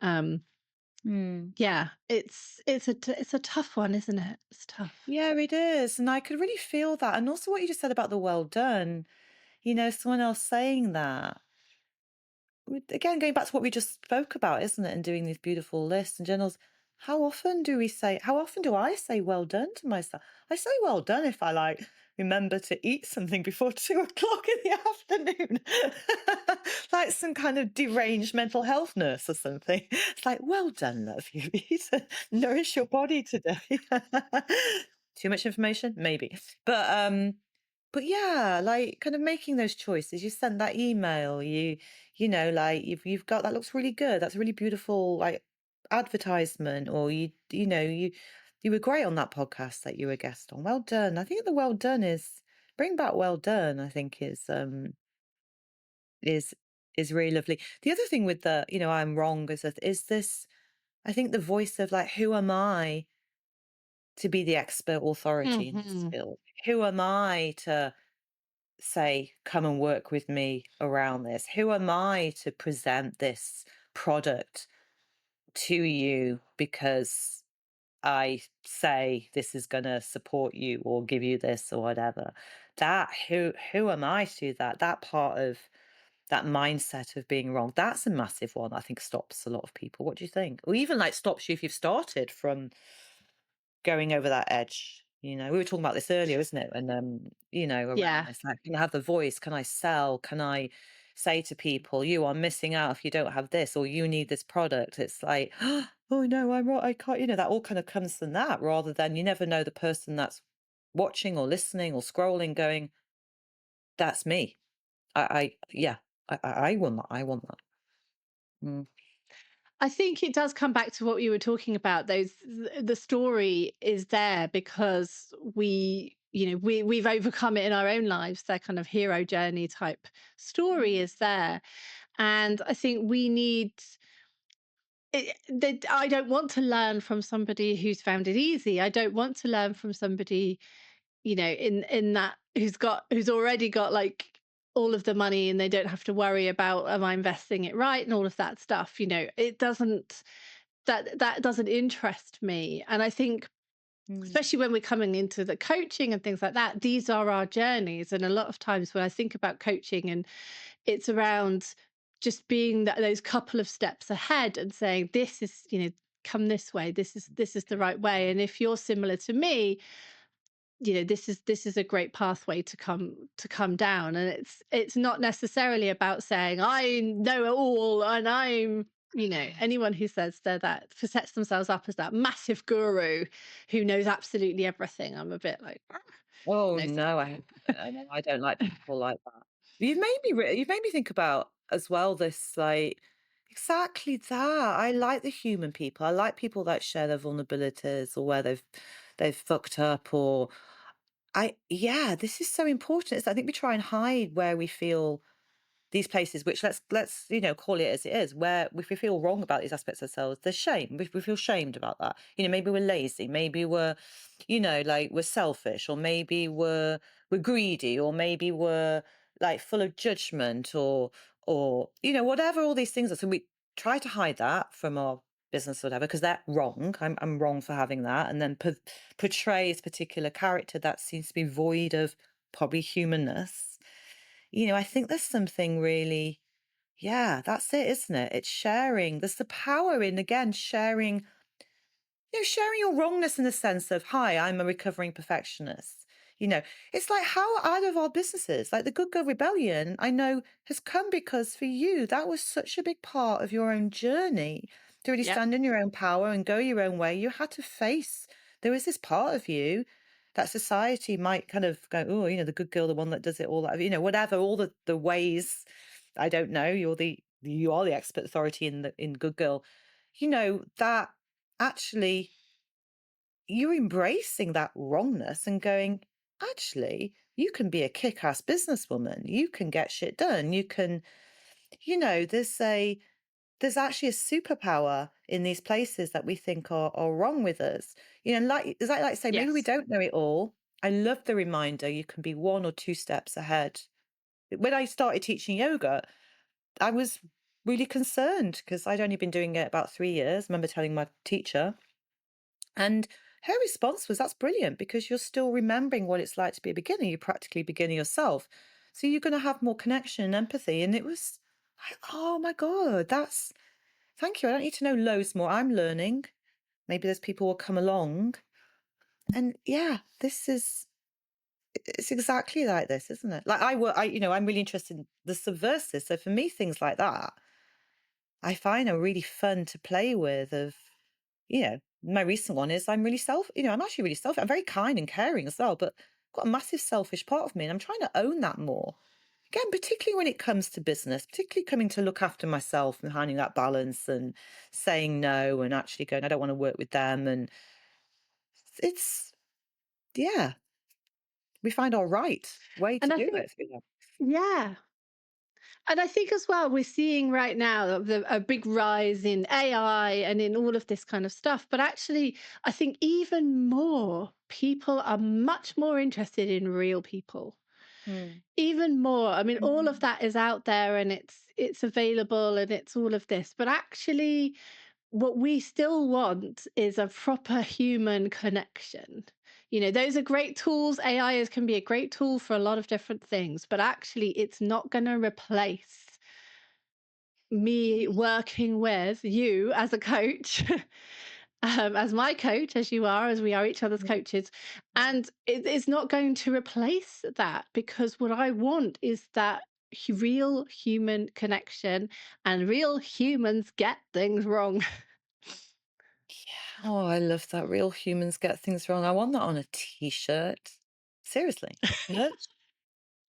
Um, mm. yeah, it's a tough one, isn't it? It's tough. Yeah, it is. And I could really feel that. And also what you just said about the well done, someone else saying that. Again, going back to what we just spoke about, isn't it? And doing these beautiful lists and journals. How often do I say well done to myself? I say well done if I remember to eat something before 2 o'clock in the afternoon. Like some kind of deranged mental health nurse or something. It's like, well done, love. You eat nourish your body today. Too much information? Maybe. But yeah, like kind of making those choices. You sent that email, like you've got that looks really good. That's a really beautiful like advertisement, or you were great on that podcast that you were a guest on. Well done. I think the well done is bring back well done, I think is is really lovely. The other thing with the, I'm wrong is this I think the voice of like, who am I to be the expert authority in this Hmm. field? Who am I to say, come and work with me around this? Who am I to present this product to you because I say this is going to support you or give you this or whatever? Who am I to do that? That part of that mindset of being wrong, that's a massive one. I think stops a lot of people. What do you think? Or even like stops you if you've started from going over that edge. We were talking about this earlier, isn't it? And around Yeah. this, like, can I have the voice? Can I sell? Can I say to people, you are missing out if you don't have this, or you need this product? It's like, oh no, I'm right. I can't, that all kind of comes from that rather than you never know the person that's watching or listening or scrolling going, that's me. Yeah, I want that. I want that. Mm, I think it does come back to what you were talking about. The story is there because we've overcome it in our own lives. That kind of hero journey type story mm, is there, and I think we need. I don't want to learn from somebody who's found it easy. I don't want to learn from somebody, in that, who's already got like all of the money and they don't have to worry about, am I investing it right, and all of that stuff. It doesn't, that doesn't interest me. And I think, mm, especially when we're coming into the coaching and things like that, these are our journeys. And a lot of times when I think about coaching, and it's around just being those couple of steps ahead and saying, this is, come this way, this is the right way. And if you're similar to me, this is a great pathway to come down. And it's not necessarily about saying I know it all, and anyone who says they're that, who sets themselves up as that massive guru who knows absolutely everything. I'm a bit like, Oh, no no, thanks. I know, I don't like people like that. You've made me think about as well this, like exactly that. I like the human people. I like people that share their vulnerabilities or where they've fucked up or yeah, this is so important. I think we try and hide where we feel these places which let's call it as it is, where if we feel wrong about these aspects of ourselves, there's shame. We feel shamed about that. Maybe we're lazy, maybe we're like we're selfish, or maybe we're greedy, or maybe we're like full of judgment or whatever all these things are. So we try to hide that from our business or whatever because they're wrong. I'm wrong for having that, and then portray this particular character that seems to be void of probably humanness. I think there's something really, yeah, that's it, isn't it? It's sharing. There's the power in, again, sharing your wrongness in the sense of, hi, I'm a recovering perfectionist. It's like how out of our businesses, like the Good Girl Rebellion, I know has come because for you, that was such a big part of your own journey to really Yep. stand in your own power and go your own way. You had to face, there is this part of you that society might kind of go, oh, the good girl, the one that does it all, that, whatever, all the ways. I don't know. You are the expert authority in Good Girl. That actually you're embracing that wrongness and going, actually, you can be a kick-ass businesswoman. You can get shit done. You can, there's actually a superpower in these places that we think are wrong with us. Like is that like say maybe we Yes. don't know it all. I love the reminder you can be one or two steps ahead. When I started teaching yoga, I was really concerned because I'd only been doing it about 3 years. I remember telling my teacher, and her response was, "That's brilliant because you're still remembering what it's like to be a beginner. You're practically a beginner yourself. So you're going to have more connection and empathy." And it was like, oh my God, thank you. I don't need to know loads more. I'm learning. Maybe there's people will come along. And yeah, it's exactly like this, isn't it? Like I'm really interested in the subversive. So for me, things like that, I find are really fun to play with. My recent one is I'm actually really selfish. I'm very kind and caring as well, but I've got a massive selfish part of me and I'm trying to own that more. Again, particularly when it comes to business, particularly coming to look after myself and finding that balance and saying no and actually going, I don't want to work with them. And it's, yeah, we find our right way to And I do think, it through that. yeah. And I think as well, we're seeing right now a big rise in AI and in all of this kind of stuff. But actually, I think even more people are much more interested in real people. Mm. Even more. I mean, all of Mm. that is out there and it's available and it's all of this. But actually, what we still want is a proper human connection. Those are great tools. Can be a great tool for a lot of different things, but actually, it's not going to replace me working with you as a coach, as my coach, as you are, as we are each other's coaches. And it's not going to replace that because what I want is that real human connection, and real humans get things wrong. Yeah. Oh, I love that. Real humans get things wrong. I want that on a t-shirt. Seriously. Merch.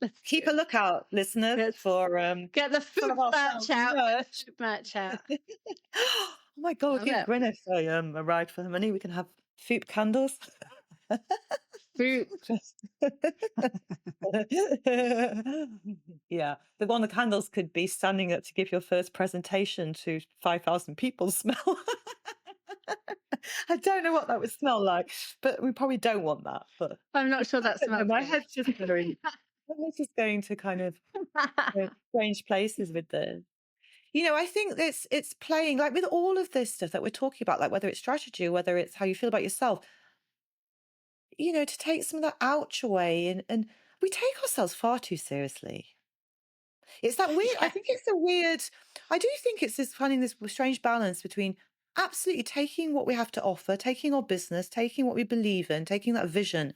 Let's do Keep a it. lookout, listeners, Let's for get the some of food our merch out. Get the merch. food merch out. Oh my God, Love give it. Gwyneth a ride for her money. We can have food candles. Fruit. Just yeah, the candles could be standing up to give your first presentation to 5,000 people smell. I don't know what that would smell like, but we probably don't want that. But I'm not sure I that don't know. smells good. My head's just going to kind of strange places with this. I think it's playing like with all of this stuff that we're talking about, like whether it's strategy, whether it's how you feel about yourself, to take some of that ouch away and we take ourselves far too seriously. It's that weird, I Yeah. think it's a weird, I do think it's this finding this strange balance between absolutely taking what we have to offer, taking our business, taking what we believe in, taking that vision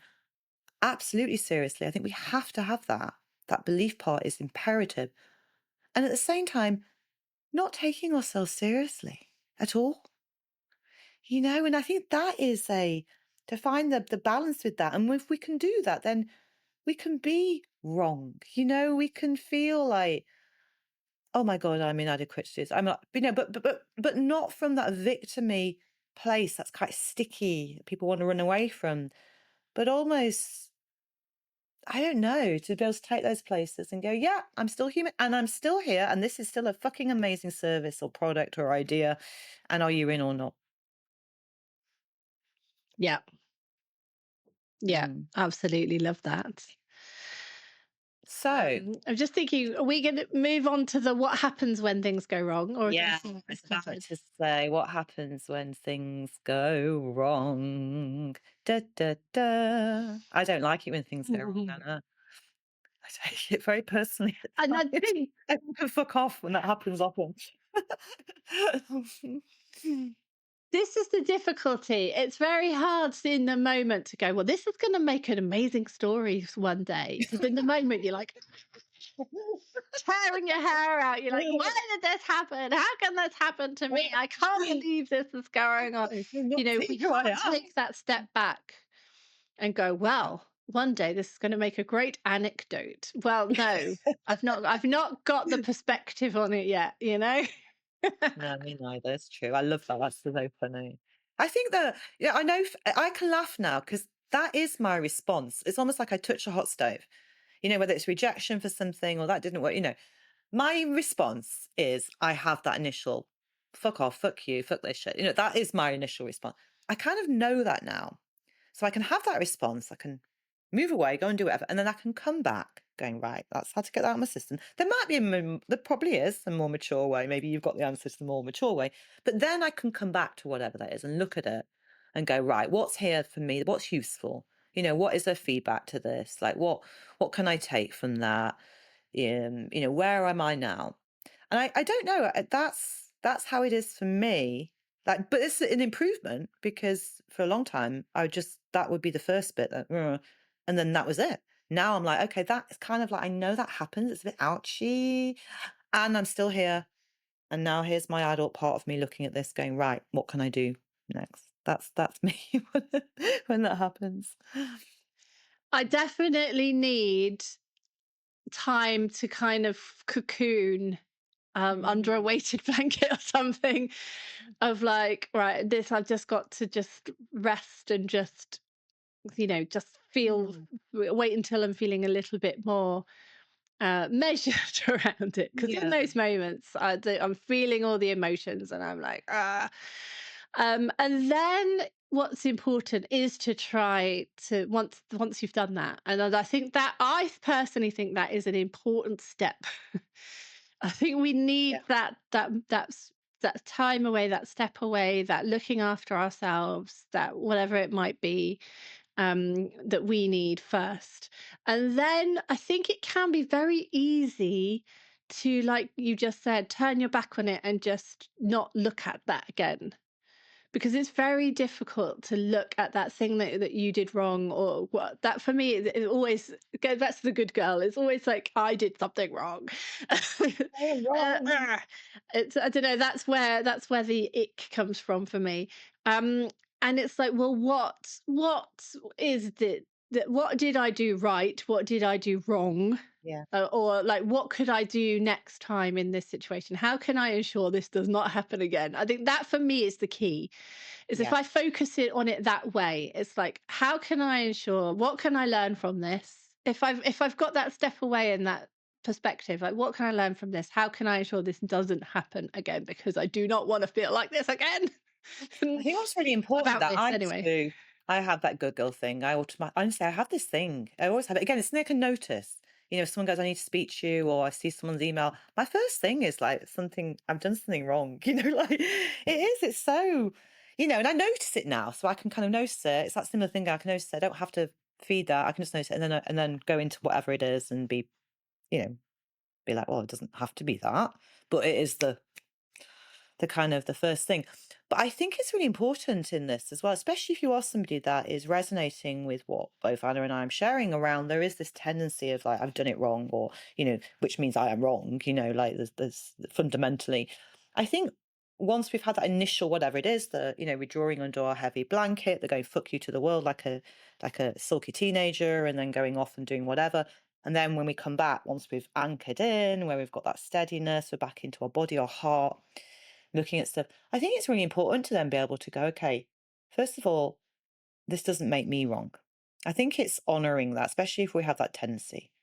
absolutely seriously. I think we have to have that. That belief part is imperative. And at the same time, not taking ourselves seriously at all. And I think that is to find the balance with that. And if we can do that, then we can be wrong. We can feel like, oh my God, I'm inadequate to this. I'm not, but not from that victimy place that's quite sticky, that people want to run away from, but almost, I don't know, to be able to take those places and go, yeah, I'm still human and I'm still here. And this is still a fucking amazing service or product or idea. And are you in or not? Yeah. Yeah. Mm. Absolutely love that. So, I'm just thinking, are we going to move on to the what happens when things go wrong, or is that yeah, something I we've was about covered? to say, what happens when things go wrong? Da, da, da. I don't like it when things go wrong, Anna. I take it very personally at And I times. think Everyone can fuck off when that happens often. this is the difficulty. It's very hard in the moment to go, well, this is going to make an amazing story one day. Because in the moment, you're like tearing your hair out. You're like, why did this happen? How can this happen to me? I can't believe this is going on. You're not We seeing who I can't am. take that step back and go, well, one day this is going to make a great anecdote. Well, no, I've not got the perspective on it yet. No, me neither. It's true. I love that. That's so funny. I think that, yeah, I know, I can laugh now because that is my response. It's almost like I touch a hot stove, whether it's rejection for something or that didn't work. My response is I have that initial fuck off, fuck you, fuck this shit. That is my initial response. I kind of know that now. So I can have that response. I can move away, go and do whatever. And then I can come back going, right, that's how to get that out of my system. There might be there probably is a more mature way. Maybe you've got the answer to the more mature way. But then I can come back to whatever that is and look at it and go, right, what's here for me? What's useful? What is the feedback to this? Like what can I take from that? Where am I now? And I don't know. That's how it is for me. Like, but it's an improvement because for a long time I would just that would be the first bit that, and then that was it. Now I'm like, okay, that's kind of like I know that happens. It's a bit ouchy, and I'm still here. And now here's my adult part of me looking at this, going, right, what can I do next? That's me when that happens. I definitely need time to kind of cocoon under a Mm, weighted blanket or something of like, right, this I've just got to just rest and just feel, mm, wait until I'm feeling a little bit more measured around it. Because in yeah, those moments, I'm feeling all the emotions and I'm like, ah. And then what's important is to try to once you've done that, and I think that I personally think that is an important step. I think we need yeah, that time away, that step away, that looking after ourselves, that whatever it might be, that we need first. And then I think it can be very easy to, like you just said, turn your back on it and just not look at that again, because it's very difficult to look at that thing that you did wrong, or what that for me it always goes back to the good girl. It's always like I did something wrong. I am wrong. It's, I don't know, that's where the ick comes from for me. um and it's like, well, what is what did I do right, what did I do wrong, Yeah, or like what could I do next time in this situation, how can I ensure this does not happen again? I think that for me is the key, is if yeah. I focus it on it that way, it's like, how can I ensure, what can I learn from this? If I've got that step away in that perspective, like what can I learn from this? How can I ensure this doesn't happen again? Because I do not want to feel like this again. I think what's really important About that this I anyway. do, I have that good girl thing. Honestly, I have this thing. I always have it. Again, it's like a notice. If someone goes, I need to speak to you, or I see someone's email, my first thing is like I've done something wrong. Like it's so, and I notice it now. So I can kind of notice it. It's that similar thing. I can notice it. I don't have to feed that. I can just notice it and then go into whatever it is and you know, be like, well, it doesn't have to be that, but it is the kind of the first thing. But I think it's really important in this as well, especially if you are somebody that is resonating with what both Anna and I am sharing around. There is this tendency of like, I've done it wrong, or, which means I am wrong, like there's fundamentally, I think once we've had that initial, whatever it is, we're drawing under our heavy blanket, they're going fuck you to the world like a sulky teenager, and then going off and doing whatever. And then when we come back, once we've anchored in, where we've got that steadiness, we're back into our body, our heart, looking at stuff. I think it's really important to then be able to go, okay, first of all, this doesn't make me wrong. I think it's honoring that, especially if we have that tendency.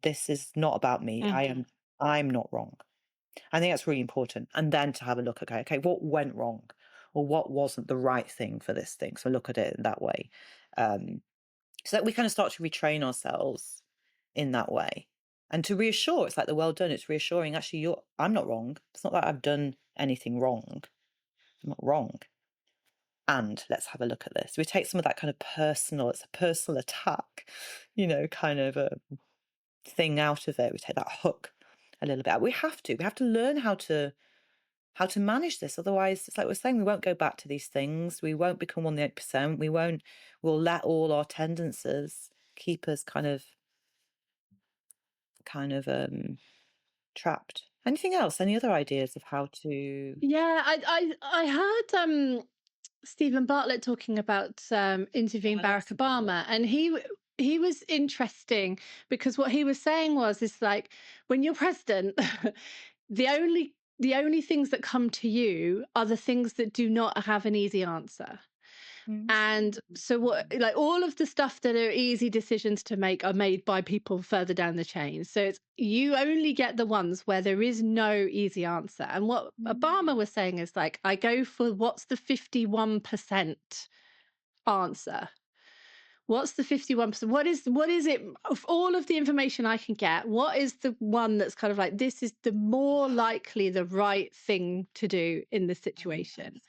This is not about me. Mhm. I'm not wrong. I think that's really important. And then to have a look, okay, what went wrong? Or what wasn't the right thing for this thing? So look at it in that way. So that we kind of start to retrain ourselves in that way. And to reassure, it's like the well done, it's reassuring, actually, I'm not wrong. It's not that I've done anything wrong. I'm not wrong. And let's have a look at this. We take some of that kind of personal, it's a personal attack, kind of a thing out of it. We take that hook a little bit out. We have to learn how to manage this. Otherwise, it's like we're saying, we won't go back to these things. We won't become one of the 8%. We'll let all our tendencies keep us kind of trapped. Anything else? Any other ideas of how to? Yeah, I heard Stephen Bartlett talking about interviewing Yeah, Barack that's a good one. Obama, and he was interesting because what he was saying was, is like, when you're president, the only things that come to you are the things that do not have an easy answer. And so what, like, all of the stuff that are easy decisions to make are made by people further down the chain. So it's, you only get the ones where there is no easy answer. And what Obama was saying is like, I go for what's the 51% answer. What's the 51%? What is it of all of the information I can get? What is the one that's kind of like, this is the more likely the right thing to do in this I love situation? that.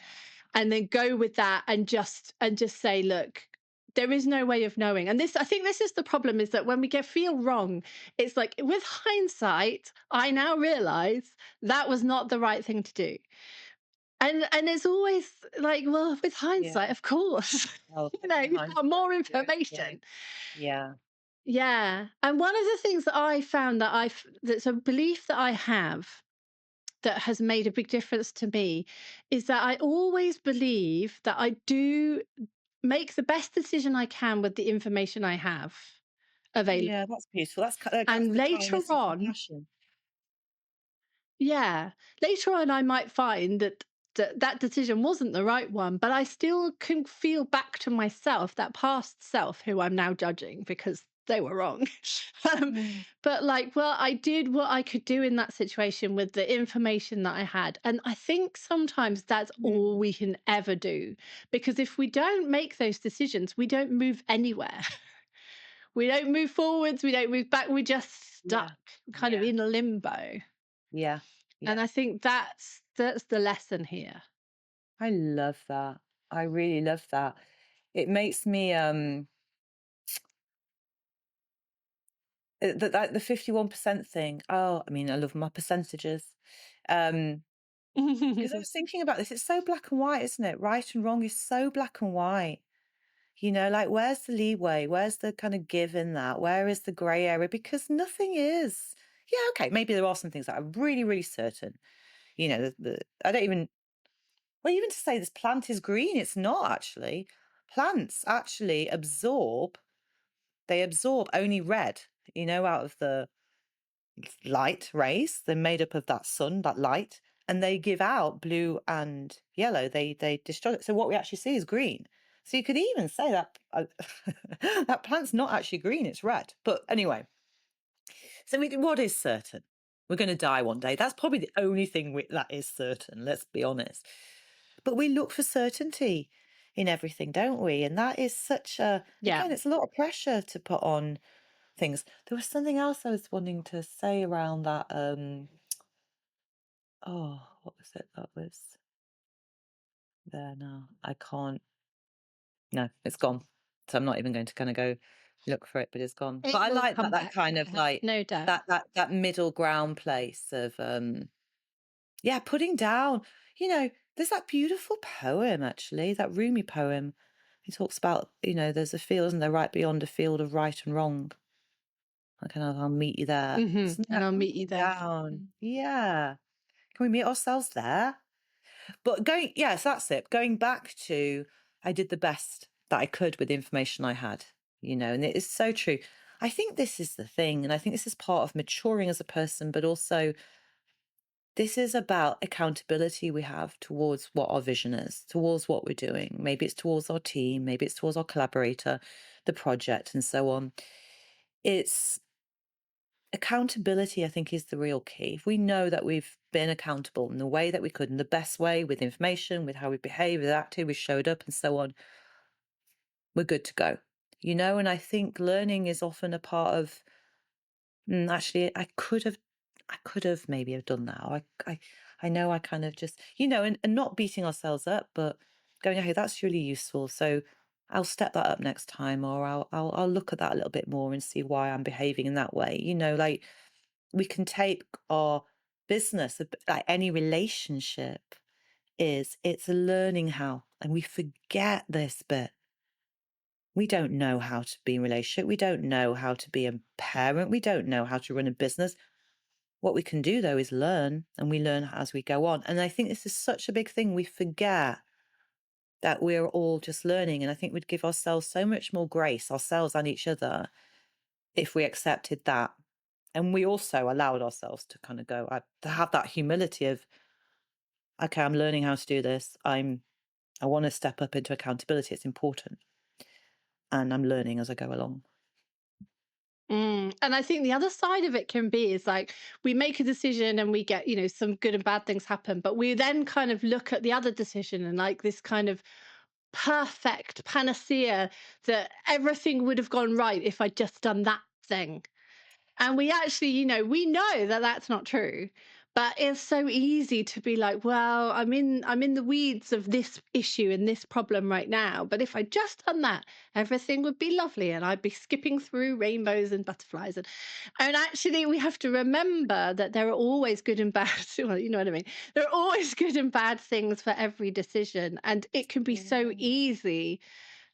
And then go with that, and just say, look, there is no way of knowing. And this, I think this is the problem, is that when we get feel wrong, it's like, with hindsight, I now realize that was not the right thing to do. And it's always like, well, with Yeah. hindsight, of course. Oh, in You've got hindsight, more you do it. Yeah. information. Yeah. Yeah. And one of the things that I found, that's a belief that I have, that has made a big difference to me, is that I always believe that I do make the best decision I can with the information I have Yeah, available. that's beautiful. That's And the later kindness and on, compassion. yeah, later on, I might find that decision wasn't the right one, but I still can feel back to myself, that past self who I'm now judging because they were wrong. um, Mm. but like, well, I did what I could do in that situation with the information that I had. And I think sometimes that's all Mm. we can ever do. Because if we don't make those decisions, we don't move anywhere. We don't move forwards, we don't move back, we're just stuck, Yeah. kind of Yeah. in a limbo. Yeah. And Yeah. I think that's the lesson here. I love that. I really love that. It makes me the 51% thing. Oh, I mean, I love my percentages. Um, because I was thinking about this. It's so black and white, isn't it? Right and wrong is so black and white. Like, where's the leeway? Where's the kind of give in that? Where is the gray area? Because nothing is. Yeah, okay, maybe there are some things that are really, really certain. I don't even, well, even to say this plant is green, it's not actually. Plants actually they absorb only red, out of the light rays. They're made up of that sun, that light, and they give out blue and yellow. They destroy it. So what we actually see is green. So you could even say that that plant's not actually green; it's red. But anyway, so what is certain? We're going to die one day. That's probably the only thing that is certain. Let's be honest. But we look for certainty in everything, don't we? And that is Yeah. again, it's a lot of pressure to put on things. There was something else I was wanting to say around that. Oh, what was it? That was there now. I can't. No, it's gone. So I'm not even going to kind of go look for it, but it's gone. But It I will like come that back. kind I of have like no doubt. that middle ground place of yeah, putting down. There's that beautiful poem actually, that Rumi poem. He talks about, there's a field, isn't there, right beyond a field of right and wrong. I kind of, I'll meet you there. Isn't And that I'll meet you putting there. down? Mm. Yeah. Can we meet ourselves there? But yes, that's it. Going back to, I did the best that I could with the information I had, and it is so true. I think this is the thing. And I think this is part of maturing as a person, but also this is about accountability we have towards what our vision is, towards what we're doing. Maybe it's towards our team, maybe it's towards our collaborator, the project, and so on. It's accountability, I think, is the real key. If we know that we've been accountable in the way that we could, in the best way, with information, with how we behave, with acted, we showed up, and so on, we're good to go. And I think learning is often a part of Actually, I could have maybe have done that. I know I kind of just, and not beating ourselves up, but going, "Hey, that's really useful. So I'll step that up next time, or I'll look at that a little bit more and see why I'm behaving in that way." Like we can take our business, like any relationship it's learning how, and we forget this bit. We don't know how to be in a relationship. We don't know how to be a parent. We don't know how to run a business. What we can do though is learn, and we learn as we go on. And I think this is such a big thing. We forget that we're all just learning. And I think we'd give ourselves so much more grace, ourselves and each other, if we accepted that. And we also allowed ourselves to kind of go, to have that humility of, okay, I'm learning how to do this. I want to step up into accountability. It's important. And I'm learning as I go along. And I think the other side of it can be is like we make a decision and we get, some good and bad things happen, but we then kind of look at the other decision and like this kind of perfect panacea that everything would have gone right if I'd just done that thing. And we actually, we know that that's not true. But it's so easy to be like, well, I'm in the weeds of this issue and this problem right now. But if I just done that, everything would be lovely and I'd be skipping through rainbows and butterflies. And actually we have to remember that there are always good and bad, well, you know what I mean? There are always good and bad things for every decision. And it can be so Yeah. easy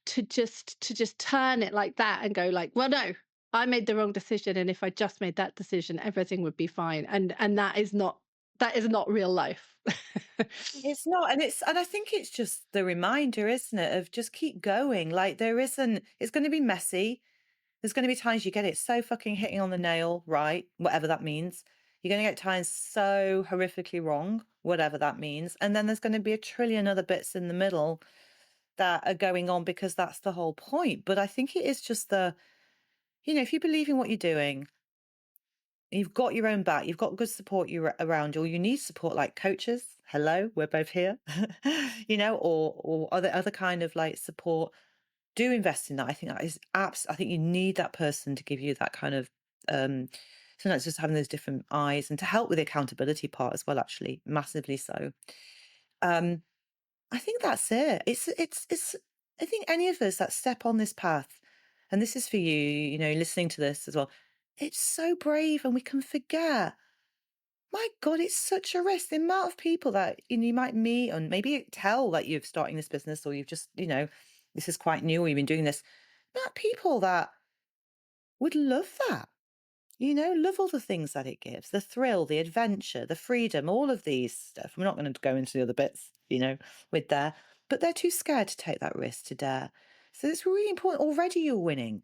to just turn it like that and go like, well, no, I made the wrong decision, and if I just made that decision, everything would be fine. And that is not real life. It's not, and I think it's just the reminder, isn't it, of just keep going. Like there isn't, it's going to be messy. There's going to be times you get it so fucking hitting on the nail, right? Whatever that means. You're going to get times so horrifically wrong, whatever that means. And then there's going to be a trillion other bits in the middle that are going on because that's the whole point. But I think it is just if you believe in what you're doing, you've got your own back, you've got good support around you, or you need support like coaches. Hello, we're both here, or other kind of like support. Do invest in that. I think that is I think you need that person to give you that kind of um sometimes just having those different eyes and to help with the accountability part as well, actually, massively so. Um, I think that's it. It's I think any of us that step on this path, and this is for you, listening to this as well, it's so brave and we can forget. My God, it's such a risk. The amount of people that you might meet and maybe tell that you're starting this business or you've just, this is quite new or you've been doing this. But people that would love that, love all the things that it gives, the thrill, the adventure, the freedom, all of these stuff. We're not going to go into the other bits, with there, but they're too scared to take that risk to dare. So it's really important. Already you're winning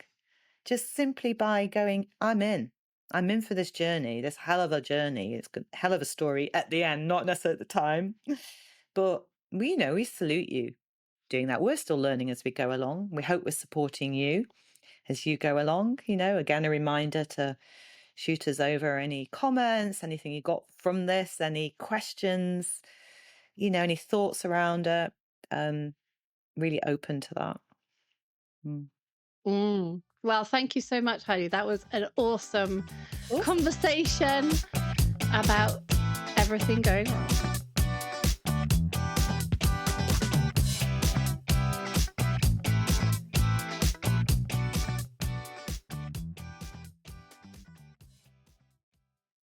just simply by going, I'm in. I'm in for this journey, this hell of a journey. It's a hell of a story at the end, not necessarily at the time. But we salute you doing that. We're still learning as we go along. We hope we're supporting you as you go along. Again, a reminder to shoot us over any comments, anything you got from this, any questions, any thoughts around it. Um, really open to that. Mm. Well, thank you so much, Heidi. That was an awesome Awesome. conversation about everything going on.